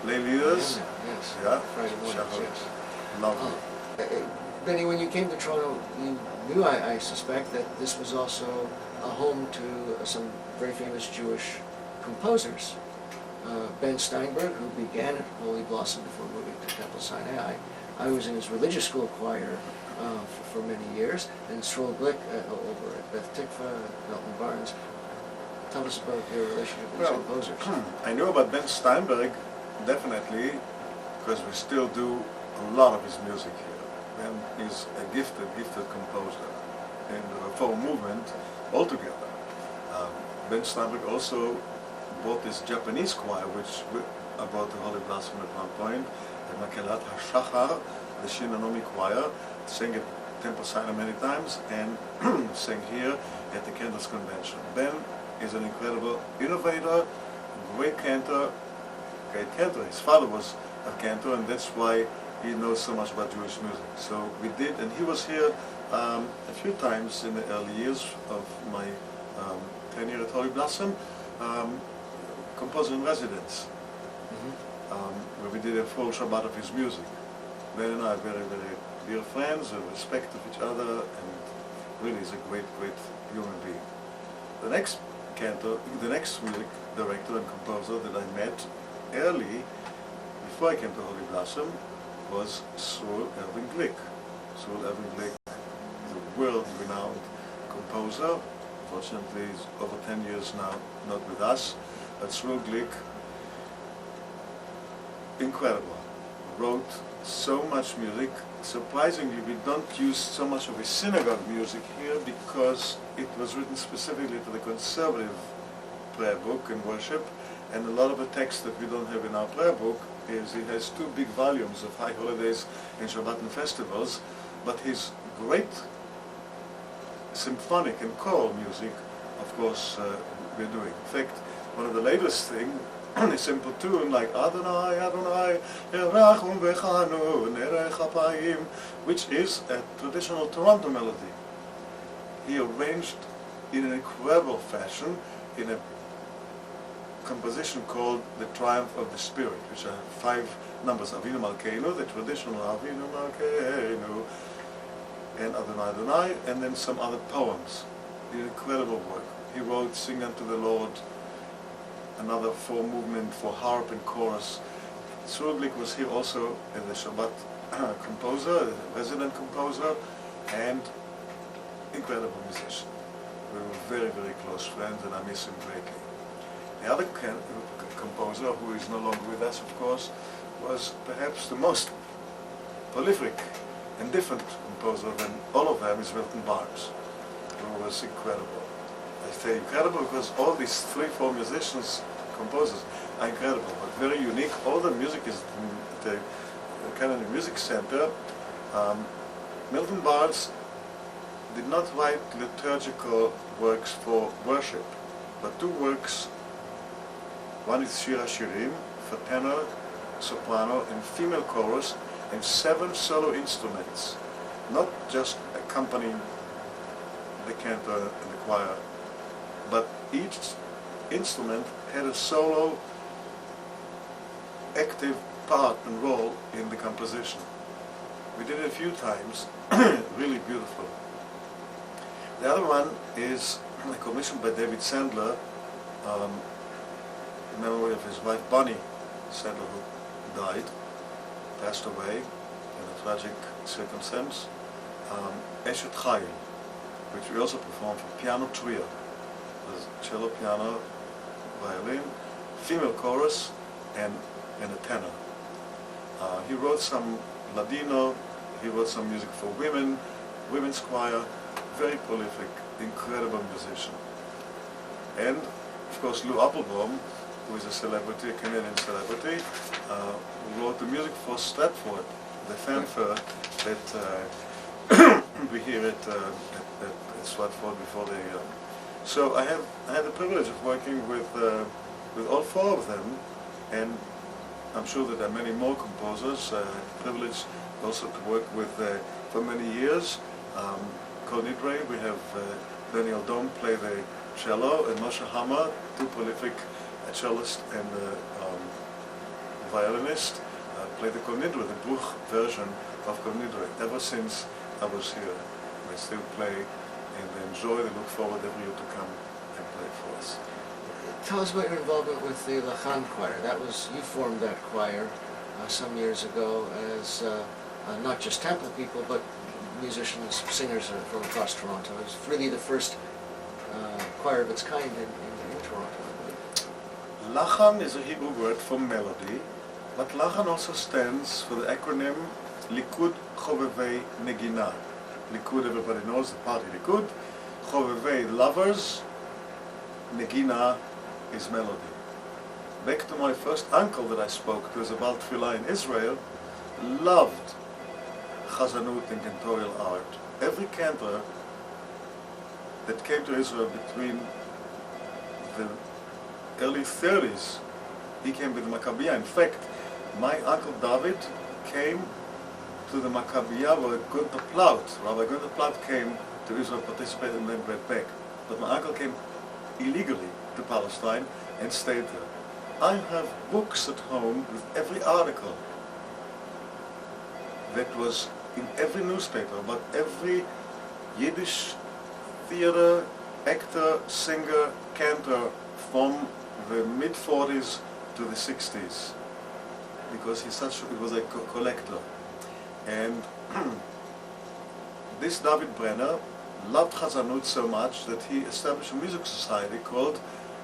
leaders. Yes. Yeah. Friday mornings, yes. Lovely. Benny, when you came to Toronto, you knew, I suspect, that this was also a home to some very famous Jewish composers. Ben Steinberg, who began at Holy Blossom before moving to Temple Sinai. I was in his religious school choir for many years, and Sroll Glick over at Beth Tikva, Milton Barnes. Tell us about your relationship with these composers. I knew about Ben Steinberg, definitely, because we still do a lot of his music here. Ben is a gifted composer, and for a movement altogether. Ben Steinberg also brought this Japanese choir, which I brought to Holy Blossom at one point, the Makelat HaShachar, the Shinanomi choir, sang at Temple Sinai many times, and sang here at the Candles Convention. Ben is an incredible innovator, great cantor. His father was a cantor, and that's why he knows so much about Jewish music. So we did, and he was here a few times in the early years of my tenure at Holy Blossom, composer in residence, where we did a full Shabbat of his music. Ben and I are very, very dear friends, and respect of each other, and really is a great, great human being. The next cantor, the next music director and composer that I met early, before I came to Holy Blossom, was Saul Irving Glick. Saul Irving Glick is a world-renowned composer. Fortunately, he's over 10 years now not with us. But Saul Glick, incredible, wrote so much music. Surprisingly, we don't use so much of his synagogue music here because it was written specifically for the conservative prayer book and worship, and a lot of the text that we don't have in our prayer book is, he has 2 big volumes of high holidays and Shabbat and festivals, but his great symphonic and choral music, of course, we're doing. In fact, one of the latest things, a simple tune like Adonai, Adonai, Erachum Vechanu, Nerech Apayim, which is a traditional Toronto melody. He arranged in an incredible fashion in a composition called The Triumph of the Spirit, which are 5 numbers, Avinu Malkeinu, the traditional Avinu Malkeinu, and Adonai Adonai, and then some other poems. Incredible work. He wrote Sing Unto the Lord, another 4 movement for harp and chorus. Saul Glick was here also as a Shabbat composer, a resident composer, and incredible musician. We were very, very close friends, and I miss him greatly. The other composer, who is no longer with us, of course, was perhaps the most prolific and different composer than all of them, is Milton Barnes, who was incredible. I say incredible because all these 3-4 musicians, composers, are incredible, but very unique. All the music is in the Cantor Music Center. Milton Barnes did not write liturgical works for worship, but 2 works. One is Shir HaShirim for tenor, soprano, and female chorus, and 7 solo instruments, not just accompanying the cantor and the choir, but each instrument had a solo active part and role in the composition. We did it a few times, really beautiful. The other one is a commission by David Sandler, in memory of his wife Bonnie Sandler, who died, passed away in a tragic circumstance. Eshet Chayil, which we also performed for piano trio. There's cello, piano, violin, female chorus, and a tenor. He wrote some Ladino, he wrote some music for women, women's choir, very prolific, incredible musician. And, of course, Lou Applebaum, who is a celebrity, a Canadian celebrity, who wrote the music for Stratford, the fanfare that we hear at Stratford before they... So I had the privilege of working with all 4 of them, and I'm sure that there are many more composers. Privileged also to work with for many years. Nidre, we have Daniel Dom play the cello, and Moshe Hammer, 2 prolific cellist and violinist, play the Nidre, the Bruch version of Nidre. Ever since I was here, they still play and enjoy. They look forward every year to come and play for us. Tell us about your involvement with the Lachan Choir. You formed that choir some years ago as not just temple people, but musicians, singers from across Toronto. It was really the first choir of its kind in Toronto, I believe. Lachan is a Hebrew word for melody, but Lachan also stands for the acronym Likud Chovevei Negina. Likud, everybody knows, the party Likud. Chovevei, lovers. Negina is melody. Back to my first uncle that I spoke to, was about Tefillah in Israel, loved Chazanut and cantorial art. Every cantor that came to Israel between the early 30s, he came with Maccabiah. In fact, my uncle David came to the Maccabiah where Gunther Plaut, Rabbi Gunther Plaut, came to Israel, participated, and then went back. But my uncle came illegally to Palestine and stayed there. I have books at home with every article that was in every newspaper about every Yiddish theater, actor, singer, cantor from the mid-40s to the 60s, because he was a collector. And this David Brenner loved Chazanut so much that he established a music society called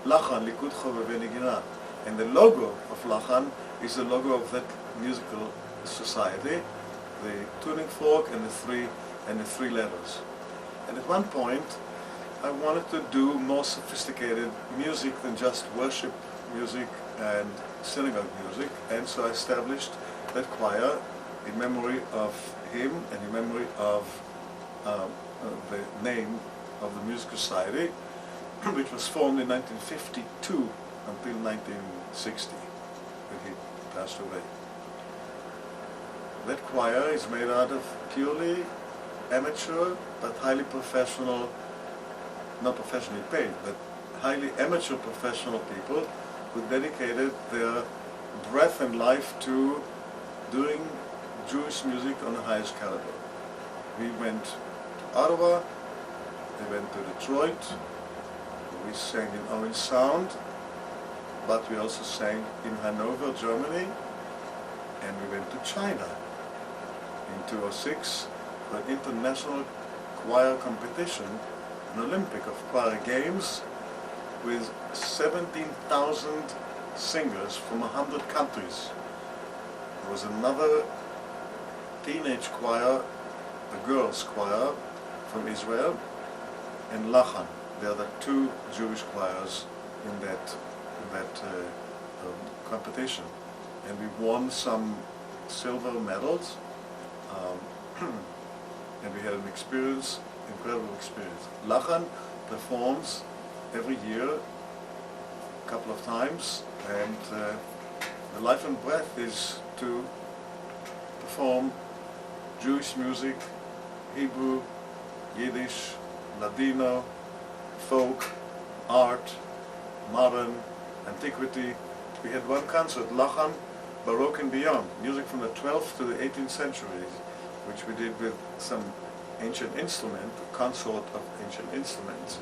Lachan, Likud Chovevei Negina. And the logo of Lachan is the logo of that musical society, the tuning fork and the three letters. And at one point, I wanted to do more sophisticated music than just worship music and synagogue music, and so I established that choir in memory of him and in memory of the name of the music society, which was formed in 1952 until 1960, when he passed away. That choir is made out of purely amateur but highly professional, not professionally paid, but highly amateur professional people who dedicated their breath and life to doing Jewish music on the highest caliber. We went to Ottawa, we went to Detroit, we sang in Orange Sound, but we also sang in Hanover, Germany, and we went to China in 2006 for an international choir competition, an Olympic of choir games, with 17,000 singers from 100 countries. There was another teenage choir, a girls' choir from Israel, and Lachan. They are the two Jewish choirs in that competition, and we won some silver medals, and we had an incredible experience. Lachan performs every year a couple of times, and the life and breath is to perform Jewish music, Hebrew, Yiddish, Ladino, folk, art, modern, antiquity. We had one concert, Lachan, Baroque and beyond, music from the 12th to the 18th centuries, which we did with some ancient instrument, a consort of ancient instruments.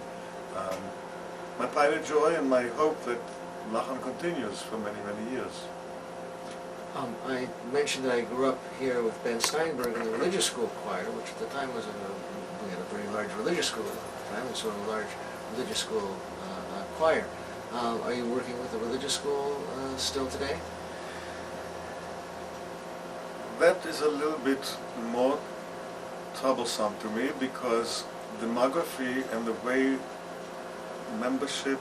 My pride and joy and my hope that Lachan continues for many, many years. I mentioned that I grew up here with Ben Steinberg in the religious school choir, which at the time was we had a very large religious school at the time, and so a large religious school choir. Are you working with the religious school still today? That is a little bit more troublesome to me because demography and the way membership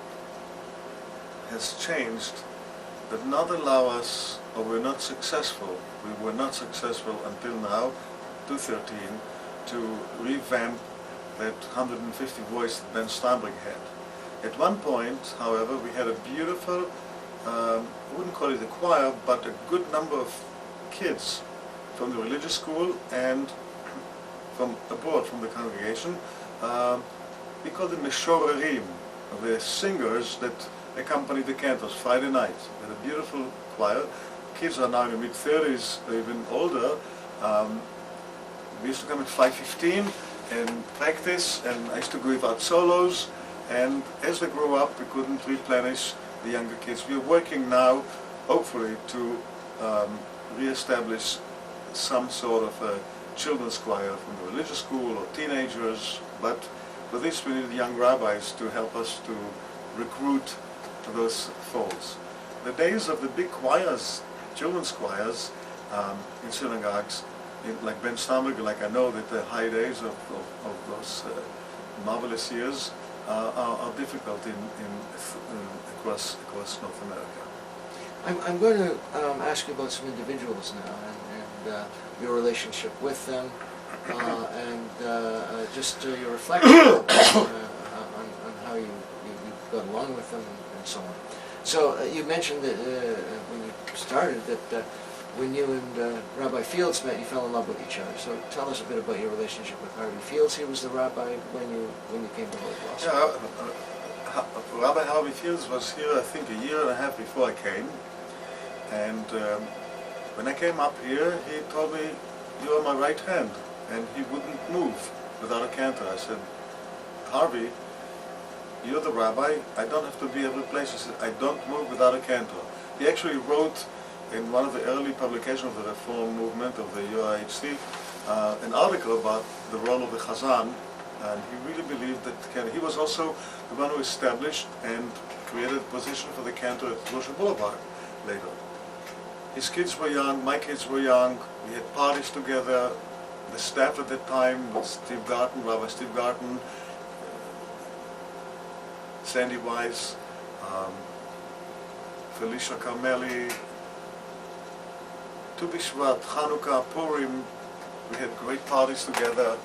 has changed did not allow us, or we're not successful. We were not successful until now, 2013, to revamp that 150 voice that Ben Steinberg had. At one point, however, we had a beautiful, I wouldn't call it a choir, but a good number of kids from the religious school and from abroad, from the congregation. We call them Meshorerim, the singers that accompany the Cantors Friday night. We had a beautiful choir. Kids are now in the mid-30s or even older. We used to come at 5:15 and practice, and I used to give out solos, and as they grew up we couldn't replenish the younger kids. We are working now, hopefully, to re-establish some sort of a children's choir from the religious school or teenagers, but for this we need young rabbis to help us to recruit those folks. The days of the big choirs, children's choirs in synagogues, like Ben Steinberg, like I know that the high days of those marvelous years are difficult across North America. I'm going to ask you about some individuals now and your relationship with them and just your reflection on how you got along with them and so on. So you mentioned that when you started that when you and Rabbi Fields met, you fell in love with each other. So tell us a bit about your relationship with Harvey Fields. He was the rabbi when you came to Holy Cross. Yeah, Rabbi Harvey Fields was here, I think, a year and a half before I came. And when I came up here, he told me, "You are my right hand," and he wouldn't move without a cantor. I said, "Harvey, you're the rabbi. I don't have to be every place." He said, "I don't move without a cantor." He actually wrote in one of the early publications of the Reform movement of the UIHC an article about the role of the Chazan, and he really believed that he was also the one who established and created a position for the cantor at Rosh Boulevard later. His kids were young, my kids were young, we had parties together. The staff at that time was Steve Garten, Rabbi Steve Garten, Sandy Weiss, Felicia Carmeli, Tu B'Shvat, Chanukah, Purim. We had great parties together,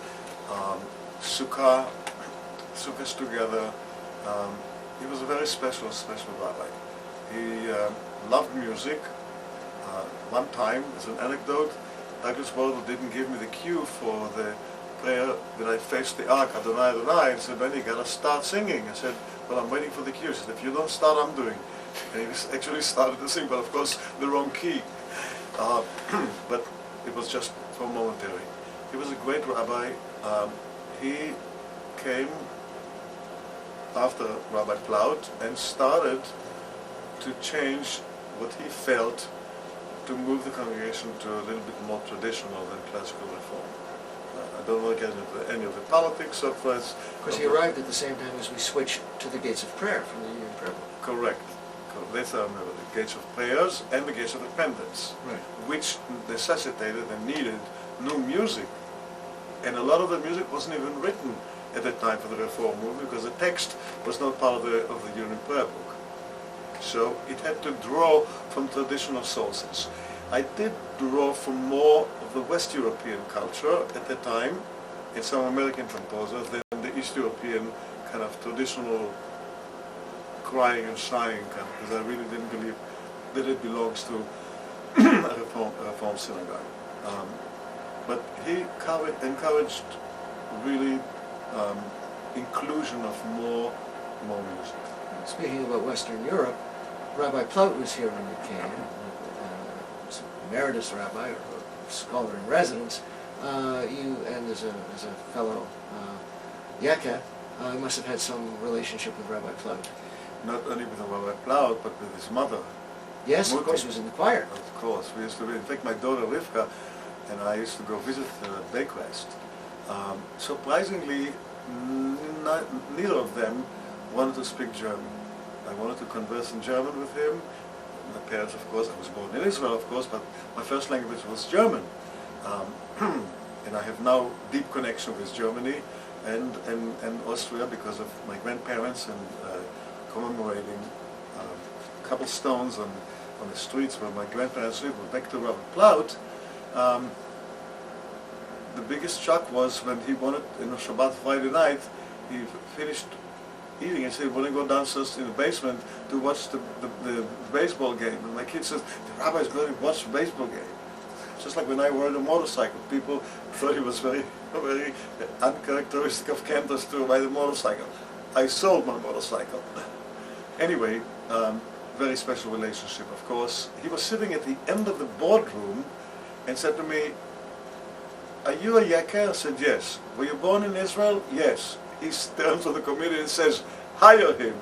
Sukkahs together. He was a very special rabbi. He loved music. One time, as an anecdote, Douglas Bordel didn't give me the cue for the prayer that I faced the ark, Adonai, Adonai, and said, "Then you gotta start singing." I said, "Well, I'm waiting for the cue." He said, "If you don't start, I'm doing." And he actually started to sing, but of course, the wrong key. But it was just for momentary. He was a great rabbi. He came after Rabbi Plaut and started to change what he felt to move the congregation to a little bit more traditional than classical reform. I don't want to get into any of the politics of us. Because he arrived at the same time as we switched to the gates of prayer from the Union Prayer Book. Correct. That's I remember, the gates of prayers and the gates of repentance, Right. which necessitated and needed new music. And a lot of the music wasn't even written at that time for the Reform movement because the text was not part of the Union Prayer Book. So it had to draw from traditional sources. I did draw from more of the West European culture at the time, and some American composers, than the East European kind of traditional crying and sighing kind of, because I really didn't believe that it belongs to a Reform synagogue. But he encouraged really inclusion of more music. Speaking about Western Europe, Rabbi Plaut was here when you came, emeritus rabbi, or scholar in residence. You, and as a fellow Yekka, you must have had some relationship with Rabbi Plaut. Not only with Rabbi Plaut, but with his mother. Yes, Mutti. of course, he was in the choir. Of course. We used to be, in fact, my daughter Rivka and I used to go visit Baycrest. Surprisingly, neither of them wanted to speak German. I wanted to converse in German with him. My parents, of course, I was born in Israel, of course, but my first language was German. And I have now deep connection with Germany and Austria because of my grandparents and commemorating a couple stones on the streets where my grandparents lived. Back to Rabbi Plaut, the biggest shock was when he wanted, in a Shabbat Friday night, he finished eating and said, "Want to go downstairs in the basement to watch the baseball game?" And my kid says, "The rabbi is going to watch the baseball game." Just like when I rode a motorcycle, people thought it was very uncharacteristic of Cantors to ride a motorcycle. I sold my motorcycle. Anyway, very special relationship, of course. He was sitting at the end of the boardroom and said to me, "Are you a Yekka?" I said, "Yes." "Were you born in Israel?" "Yes." He turns to the committee and says, "Hire him."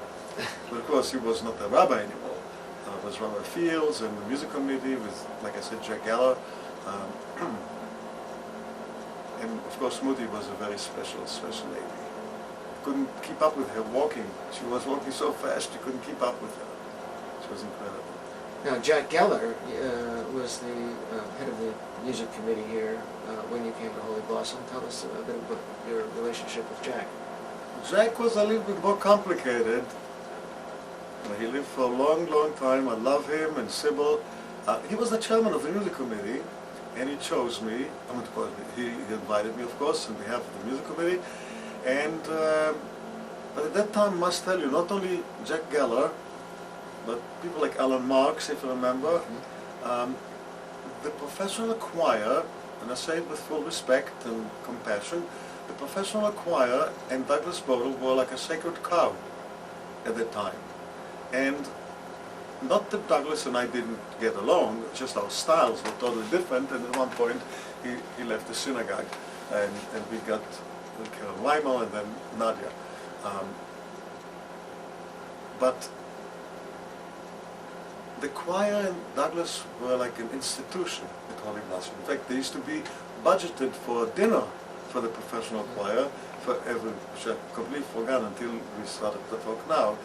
But of course, he was not a rabbi anymore. It was Rabbi Fields and the music committee with, like I said, Jack Geller. And of course, Mutti was a very special lady. Couldn't keep up with her walking. She was walking so fast, you couldn't keep up with her. She was incredible. Now, Jack Geller was the head of the music committee here when you came to Holy Blossom. Tell us a bit about your relationship with Jack. Jack was a little bit more complicated. He lived for a long, long time. I love him and Sybil. He was the chairman of the music committee, and he chose me. He invited me, of course, on behalf of the music committee. And but at that time, I must tell you, not only Jack Geller, but people like Alan Marks, if you remember, the professional choir, and I say it with full respect and compassion, the professional choir and Douglas Bodle were like a sacred cow at that time. And not that Douglas and I didn't get along, just our styles were totally different, and at one point he left the synagogue, and we got Karen Weimel and then Nadia. But the choir and Douglas were like an institution at Holy Blossom. In fact, they used to be budgeted for a dinner for the professional choir, for every, which I completely forgot until we started to talk now.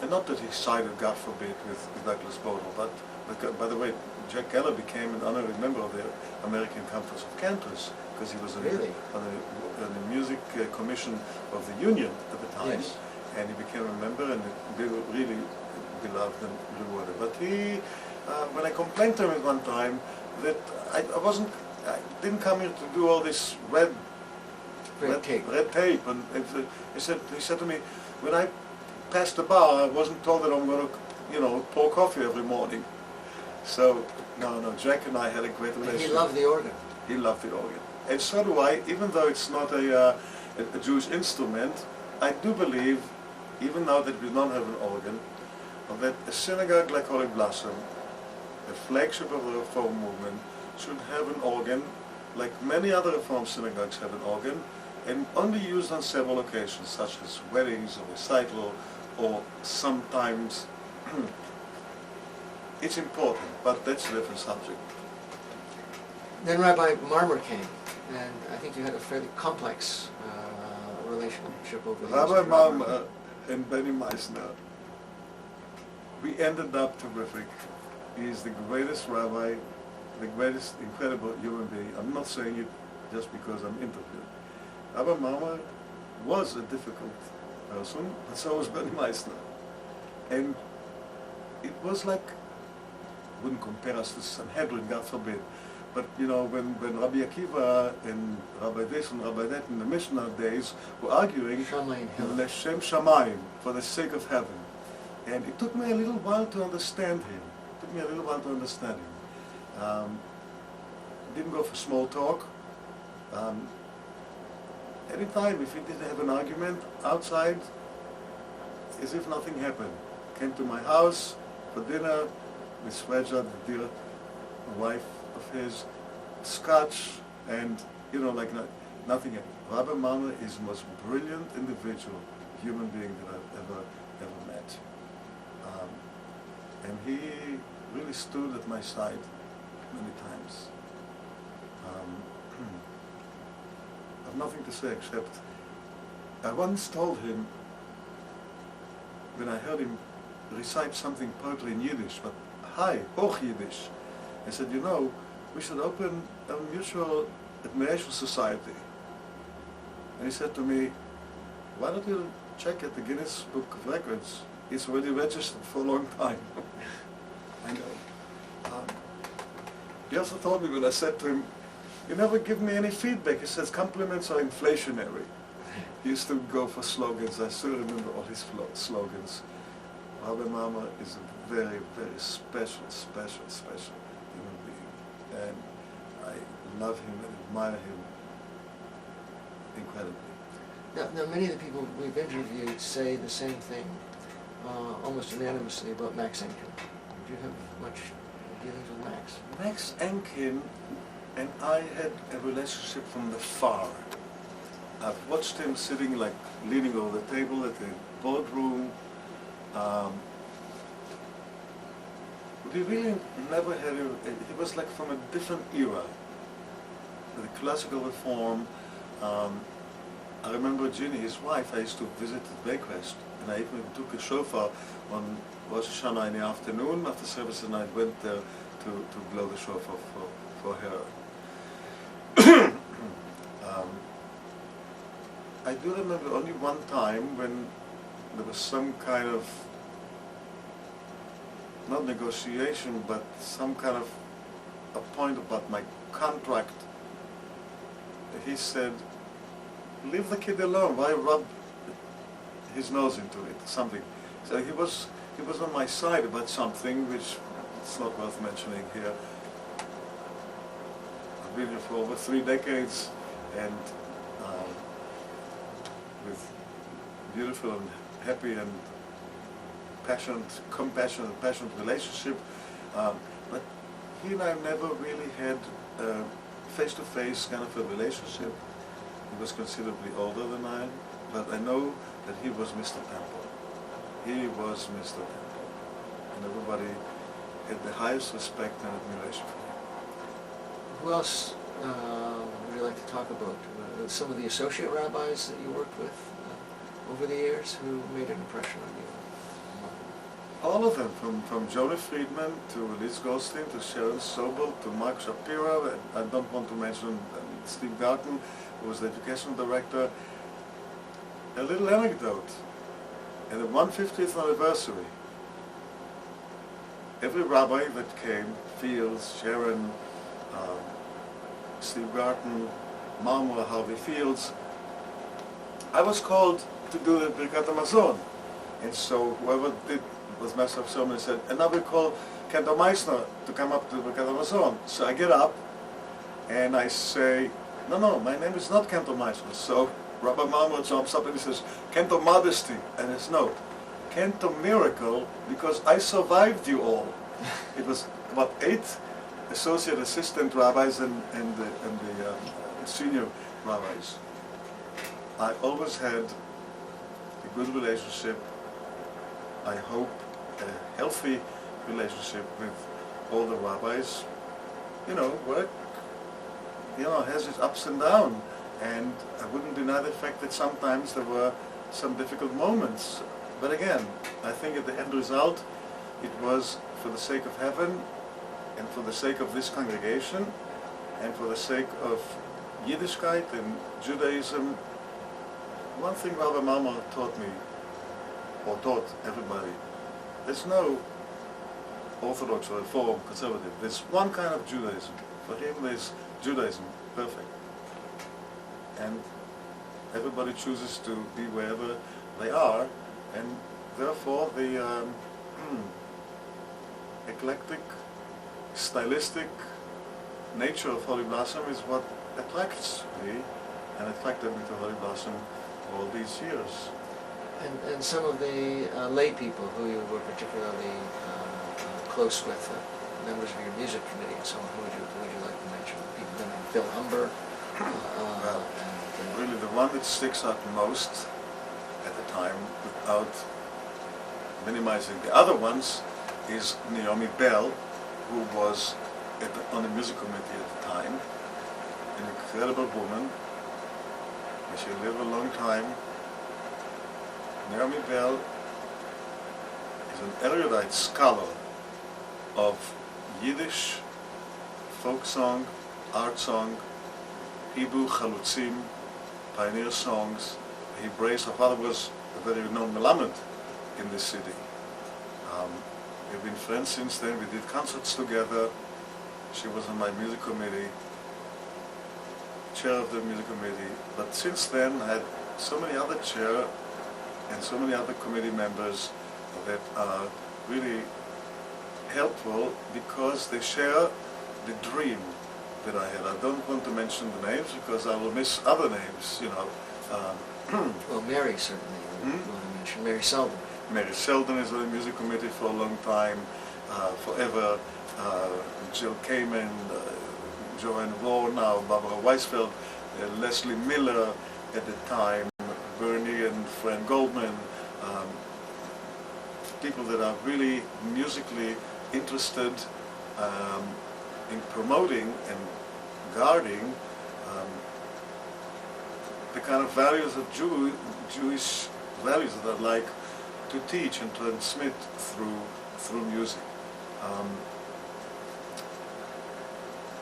And not that he sided, God forbid, with Douglas Bodle, but by the way, Jack Geller became an honorary member of the American Conference of Cantors because he was on the music commission of the union at the time. Yes. And he became a member and really beloved and rewarded. But he, when I complained to him at one time that I didn't come here to do all this red tape, and he said to me, when I passed the bar, I wasn't told that I'm going to, pour coffee every morning. So, no, Jack and I had a great relationship. He loved the organ. He loved the organ. And so do I, even though it's not a Jewish instrument, I do believe, even now that we don't have an organ, that a synagogue like Holy Blossom, the flagship of the Reform movement, should have an organ, like many other Reform synagogues have an organ, and only used on several occasions, such as weddings or recital, or sometimes it's important, but that's a different subject. Then Rabbi Marmer came, and I think you had a fairly complex relationship over the years. Rabbi with Marmer and Benny Maissner, we ended up terrific. He is the greatest rabbi, the greatest incredible human being. I'm not saying it just because I'm interviewed. Rabbi Marmer was a difficult person, but so was Benny Maissner. And it was like, I wouldn't compare us to Sanhedrin, God forbid, but you know, when Rabbi Akiva and Rabbi this and Rabbi that in the Maissner days were arguing, L'Shem Shamayim, for the sake of heaven. And it took me a little while to understand him. Didn't go for small talk. Anytime, if he did have an argument outside, as if nothing happened. Came to my house for dinner with Sweja, the dear wife of his, scotch, and you know, like nothing happened. Rabbi Marmer is the most brilliant individual, human being that I've ever met. And he really stood at my side many times. I have nothing to say except I once told him, when I heard him recite something poetry in Yiddish, but high, hoch Yiddish, I said, you know, we should open a mutual admiration society. And he said to me, why don't you check at the Guinness Book of Records? It's already registered for a long time. I know. He also told me when I said to him, you never give me any feedback. He says compliments are inflationary. He used to go for slogans. I still remember all his slogans. Rabbi Marmer is a very, very special human being. And I love him and admire him incredibly. Now, many of the people we've interviewed say the same thing, almost unanimously, about Max Enkin. Do you have much dealings with Max? Max Enkin and I had a relationship from the far. I've watched him sitting, like, leaning over the table at the boardroom. We really never had he was like from a different era. The classical reform. I remember Ginny, his wife, I used to visit at Bakewest, and I even took a shofar on Rosh Hashanah in the afternoon after service, and I went there to blow the shofar for her. I do remember only one time when there was some kind of, not negotiation, but some kind of a point about my contract. He said, leave the kid alone, why rub his nose into it, something. So he was on my side about something which it's not worth mentioning here. I've been here for over 3 decades, and with beautiful and happy and passionate relationship. But he and I never really had a face-to-face kind of a relationship. He was considerably older than I, but I know that he was Mr. Temple. He was Mr. Temple. And everybody had the highest respect and admiration for him. Who else would you like to talk about? Some of the associate rabbis that you worked with over the years who made an impression on you? All of them, from Johnny Friedman to Liz Goldstein to Sharon Sobel to Mark Shapiro, and I don't want to mention Steve Garten, who was the education director. A little anecdote. At the 150th anniversary, every rabbi that came, Fields, Sharon, Steve Garten, Marmor, Harvey Fields, I was called to do the Birkat HaMazon. And so whoever did was Master of Ceremony said, and now we call Cantor Maissner to come up to the Birkat HaMazon. So I get up and I say, no, my name is not Cantor Maissner. So Rabbi Marmor jumps up and he says, Cantor Modesty. And it's no, Cantor Miracle, because I survived you all. It was about 8 associate assistant rabbis and the senior rabbis. I always had a good relationship, I hope a healthy relationship with all the rabbis. You know, work has its ups and downs. And I wouldn't deny the fact that sometimes there were some difficult moments. But again, I think at the end result, it was for the sake of heaven, and for the sake of this congregation, and for the sake of Yiddishkeit and Judaism. One thing Rabbi Maissner taught me, or taught everybody, there's no Orthodox or Reform, Conservative. There's one kind of Judaism. For him, there's Judaism, perfect. And everybody chooses to be wherever they are, and therefore the eclectic, stylistic nature of Holy Blossom is what attracts me, and attracted me to Holy Blossom all these years. And some of the lay people who you were particularly close with, members of your music committee and so on, who would you like to mention? People like Bill Humber. Well, really the one that sticks out most at the time, without minimizing the other ones, is Naomi Bell, who was on the music committee at the time. An incredible woman. She lived a long time. Naomi Bell is an erudite scholar of Yiddish, folk song, art song, Hebrew chalutzim, pioneer songs. Her father was a very renowned melamed in this city. We've been friends since then. We did concerts together. She was on my music committee, chair of the music committee. But since then, I had so many other chair and so many other committee members that are really helpful because they share the dream that I had. I don't want to mention the names because I will miss other names, Well, Mary certainly, you want to mention. Mary Selden. Mary Selden is on the music committee for a long time, forever. Jill Kamen, Joanne Rohr now, Barbara Weisfeld, Leslie Miller at the time, Bernie and Fran Goldman, people that are really musically interested in promoting and guarding the kind of values of Jewish values that I'd like to teach and transmit through music.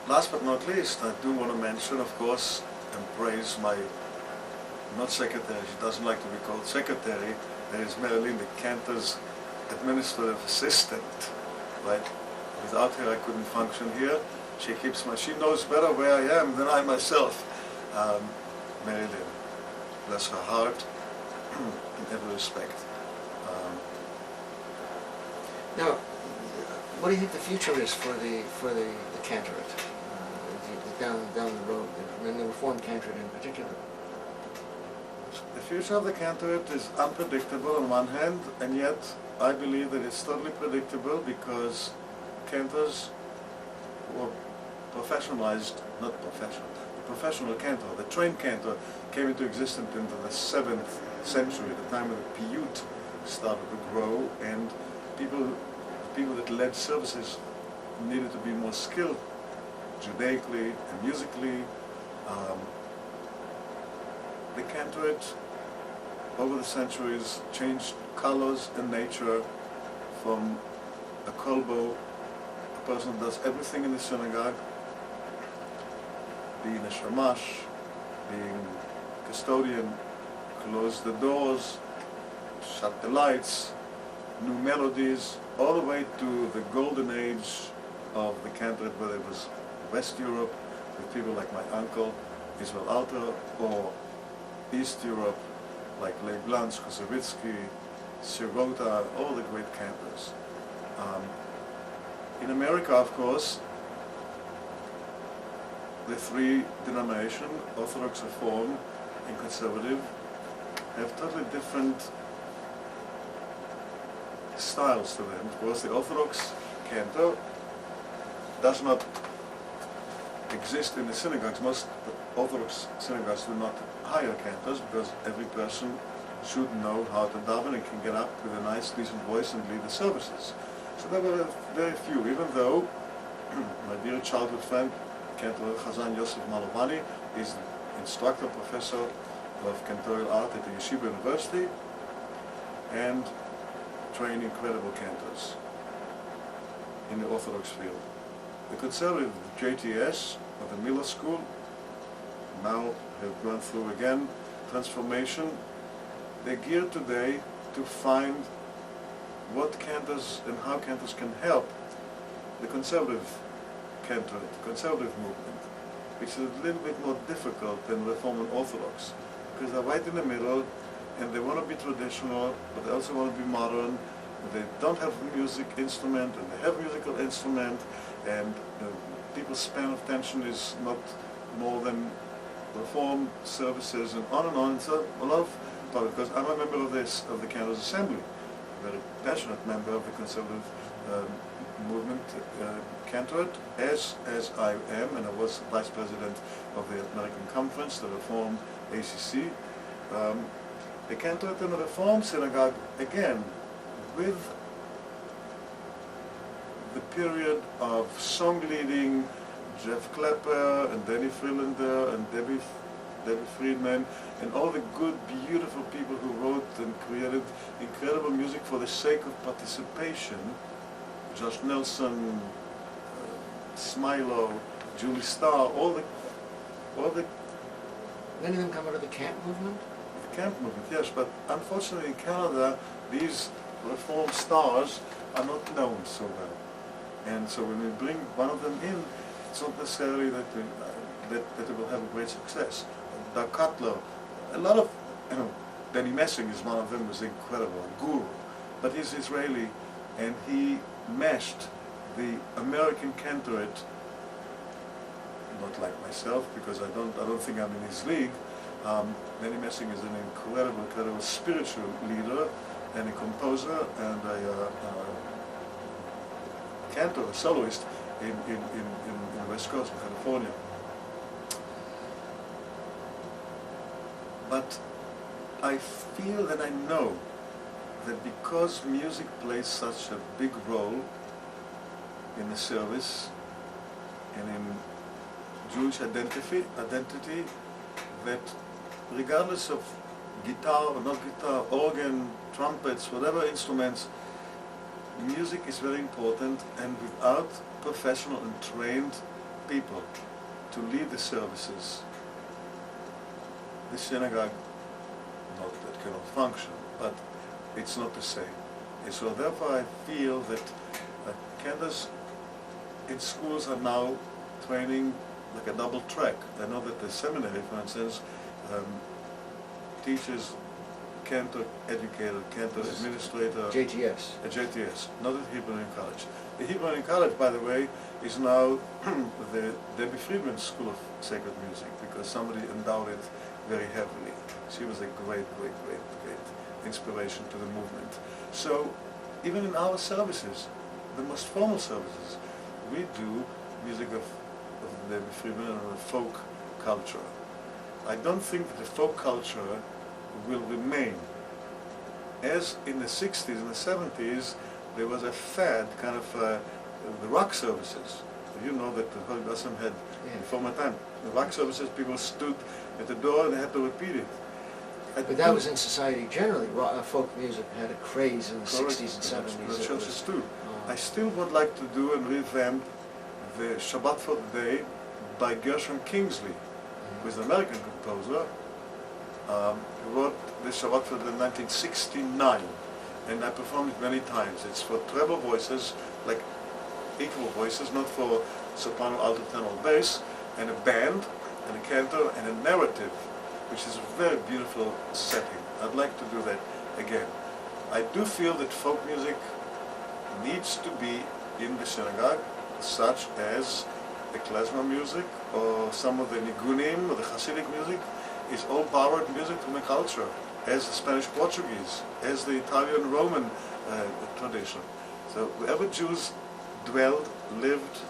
Last but not least, I do want to mention, of course, and praise my, not secretary, she doesn't like to be called secretary, there is Marilyn, the Cantor's administrative assistant, right? Without her I couldn't function here. She knows better where I am than I myself. Marilyn, bless her heart, in every respect. Now, what do you think the future is for the Cantorate, down the road, and the Reformed Cantorate in particular? The future of the Cantorate is unpredictable on one hand, and yet I believe that it's totally predictable because cantors were professionalized, not professional, the professional cantor, the trained cantor came into existence in the 7th century, the time when the piyut started to grow, and people that led services needed to be more skilled Judaically and musically. The Cantorate over the centuries changed colors and nature from a kolbo, a person who does everything in the synagogue, being a shamash, being custodian, close the doors, shut the lights, new melodies, all the way to the golden age of the Cantorate, whether it was West Europe with people like my uncle Israel Alter, or East Europe like Leib Blanche, Kosovitsky, Sirota, all the great cantors. In America, of course, the three denominations, Orthodox, Reform, and Conservative, have totally different styles to them. Of course, the Orthodox cantor does not exist in the synagogues. Most Orthodox synagogues do not hire cantors because every person should know how to daven and can get up with a nice, decent voice and lead the services. So there were very few, even though my dear childhood friend Cantor Chazan Yosef Malovani is the instructor professor of cantorial art at the Yeshiva University and train incredible cantors in the Orthodox field. The conservative JTS of the Miller School now have gone through again transformation. They're geared today to find what cantors and how cantors can help the conservative cantor, the conservative movement, which is a little bit more difficult than Reform and Orthodox, because they're right in the middle and they want to be traditional, but they also want to be modern. They don't have a music instrument and they have a musical instrument, and people's span of attention is not more than Reform services and on and on. So a lot of, because I'm a member of the Cantors Assembly, a very passionate member of the conservative movement, Cantorate, as I am, and I was vice president of the American Conference, the Reform ACC. The Cantorate and the Reform Synagogue, again, with the period of song leading, Jeff Klepper and Danny Freelander and Debbie Friedman and all the good, beautiful people who wrote and created incredible music for the sake of participation. Josh Nelson, Smilo, Julie Starr, all the. Many of them come out of the camp movement? The camp movement, yes, but unfortunately in Canada, these Reform stars are not known so well. And so when we bring one of them in, it's not necessarily that it will have a great success. Doug Cutler, a lot of, Benny Messing is one of them, was incredible, a guru, but he's Israeli, and he meshed the American cantorate, not like myself, because I don't think I'm in his league. Benny Messing is an incredible spiritual leader and a composer and a cantor, a soloist in the West Coast of California. But I feel and I know that because music plays such a big role in the service and in Jewish identity, that regardless of guitar or not guitar, organ, trumpets, whatever instruments, music is very important, and without professional and trained people to lead the services, the synagogue, not that cannot function, but it's not the same. And so therefore I feel that cantors in schools are now training like a double track. I know that the seminary, for instance, teaches cantor educator, cantor administrator. JTS. JTS, not at Hebrew College. The Hebrew College, by the way, is now the Debbie Friedman School of Sacred Music, because somebody endowed it very heavily. She was a great inspiration to the movement. So even in our services, the most formal services, we do music of Debbie Friedman and of folk culture. I don't think that the folk culture will remain. As in the 60s and the 70s, there was a fad, kind of the rock services. You know that the Holy Bassam had, before my time, the rock services, people stood at the door and they had to repeat it. But that was in society generally. Folk music had a craze in the 60s and 70s. The churches too. I still would like to do and revamp the Shabbat for the Day by Gershon Kingsley, who is an American composer. He wrote the Shabbat for the Day in 1969, and I performed it many times. It's for treble voices, like equal voices, not for soprano, alto, tenor, bass, and a band, and a cantor, and a narrative, which is a very beautiful setting. I'd like to do that again. I do feel that folk music needs to be in the synagogue, such as the klezmer music or some of the nigunim or the Hasidic music is all borrowed music from the culture, as the Spanish Portuguese, as the Italian Roman tradition. So wherever Jews dwelled, lived,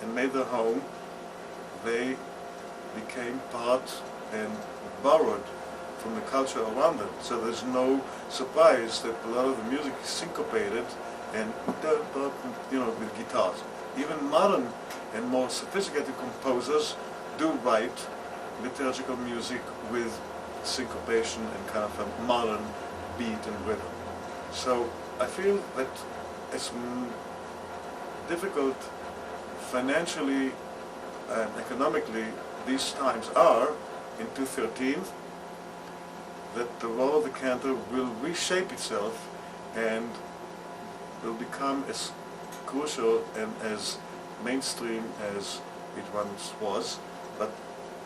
and made their home, they became part and borrowed from the culture around them. So there's no surprise that a lot of the music is syncopated and with guitars. even modern and more sophisticated composers do write liturgical music with syncopation and kind of a modern beat and rhythm. So I feel that as difficult financially and economically these times are in 2013, that the role of the cantor will reshape itself and will become as crucial and as mainstream as it once was, but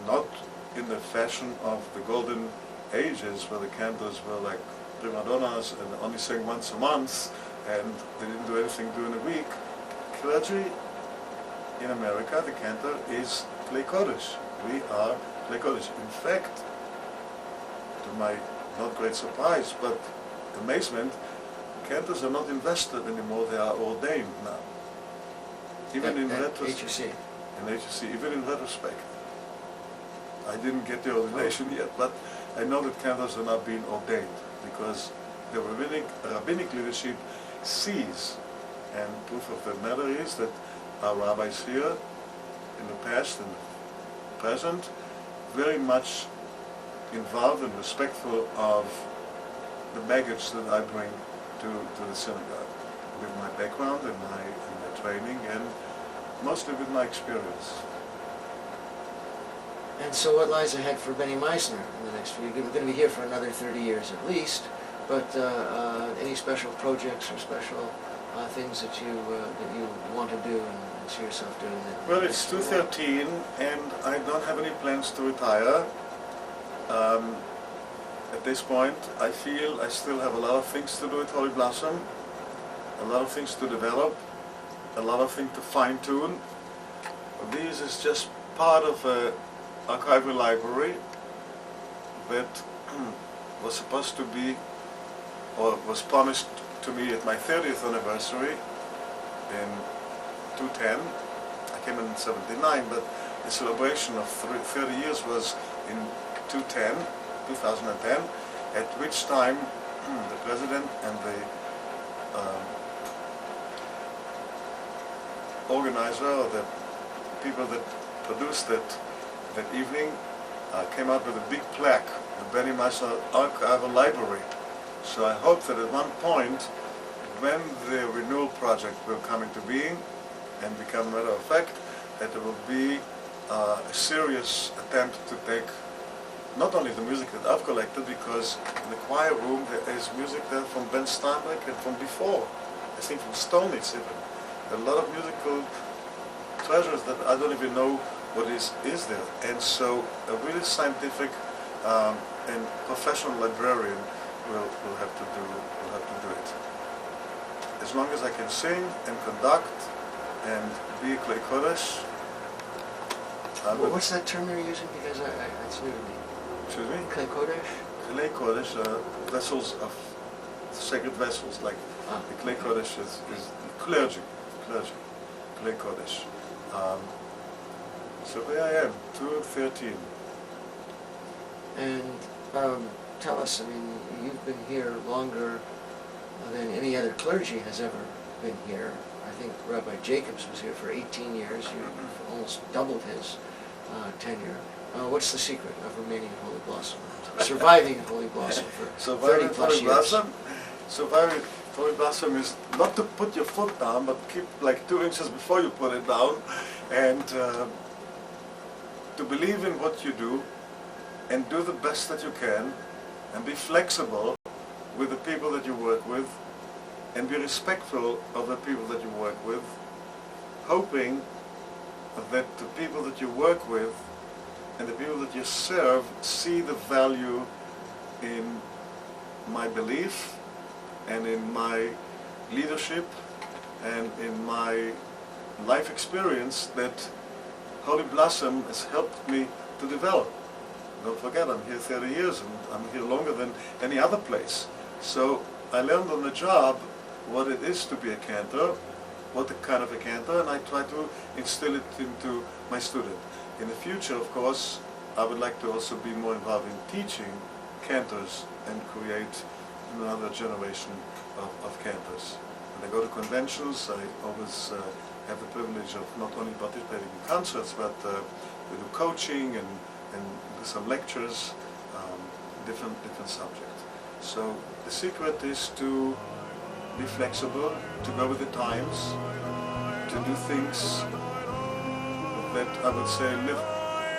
not in the fashion of the golden ages where the cantors were like prima donnas and only sang once a month and they didn't do anything during the week. Clergy in America, the cantor is Klei Kodesh. We are Klei Kodesh. In fact, to my not great surprise, but amazement, cantors are not invested anymore, they are ordained now. Even in retrospect. In HUC, even in retrospect. I didn't get the ordination yet, but I know that cantors are not being ordained because the rabbinic leadership sees, and proof of the matter is that our rabbis here, in the past and present, very much involved and respectful of the baggage that I bring to the synagogue, with my background and my training, and mostly with my experience. And so what lies ahead for Benny Maissner in the next few years? We're going to be here for another 30 years at least, but any special projects or special things that you want to do and see yourself doing? Well, it's 2013 and I don't have any plans to retire. At this point, I feel I still have a lot of things to do at Holy Blossom, a lot of things to develop, a lot of things to fine-tune. This is just part of a archival library that was supposed to be, or was promised to me at my 30th anniversary in 2010. I came in 79, but the celebration of 30 years was in 2010, at which time the president and the organizer, or the people that produced it that evening, came out with a big plaque, the Benny Maissner Archival Library. So I hope that at one point, when the renewal project will come into being and become a matter of fact, that there will be a serious attempt to take not only the music that I've collected, because in the choir room there is music there from Ben Steinbeck and from before, I think from Stolnitz even. There are a lot of musical treasures that I don't even know what is there. And so a really scientific and professional librarian will have to do it. As long as I can sing and conduct and be a Klei Kodesh. What's that term you're using? Because it's new to me. Excuse me? Klei Kodesh? Klei Kodesh, vessels of sacred vessels, like the Klei Kodesh is clergy, Klei Kodesh. So there I am, 213. And tell us, I mean, you've been here longer than any other clergy has ever been here. I think Rabbi Jacobs was here for 18 years. You've almost doubled his tenure. What's the secret of remaining in Holy Blossom? Surviving in Holy Blossom for 30 plus years? Surviving Holy Blossom is not to put your foot down, but keep like 2 inches before you put it down, and to believe in what you do and do the best that you can, and be flexible with the people that you work with, and be respectful of the people that you work with, hoping that the people that you work with and the people that you serve see the value in my belief and in my leadership and in my life experience that Holy Blossom has helped me to develop. Don't forget, I'm here 30 years and I'm here longer than any other place. So I learned on the job what it is to be a cantor, what the kind of a cantor, and I try to instill it into my student. In the future, of course, I would like to also be more involved in teaching cantors and create another generation of cantors. When I go to conventions, I always have the privilege of not only participating in concerts, but we do coaching and do some lectures, different subjects. So the secret is to be flexible, to go with the times, to do things that I would say live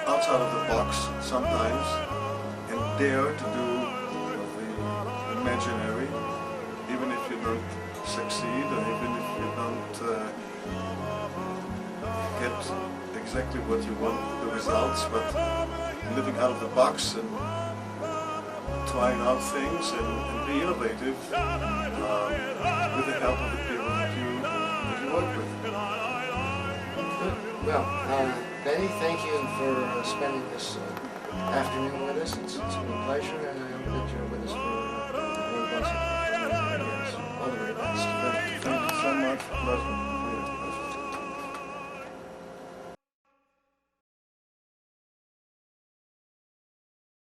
outside of the box sometimes, and dare to do the imaginary, even if you don't succeed, or even if you don't get exactly what you want, the results, but living out of the box and trying out things and be innovative with the help of the people that you work with. Good. Well, Benny, thank you for spending this afternoon with us. It's been a pleasure, and I hope that you're with us for the rest of the years. All the very best. Thank you so much. Pleasure.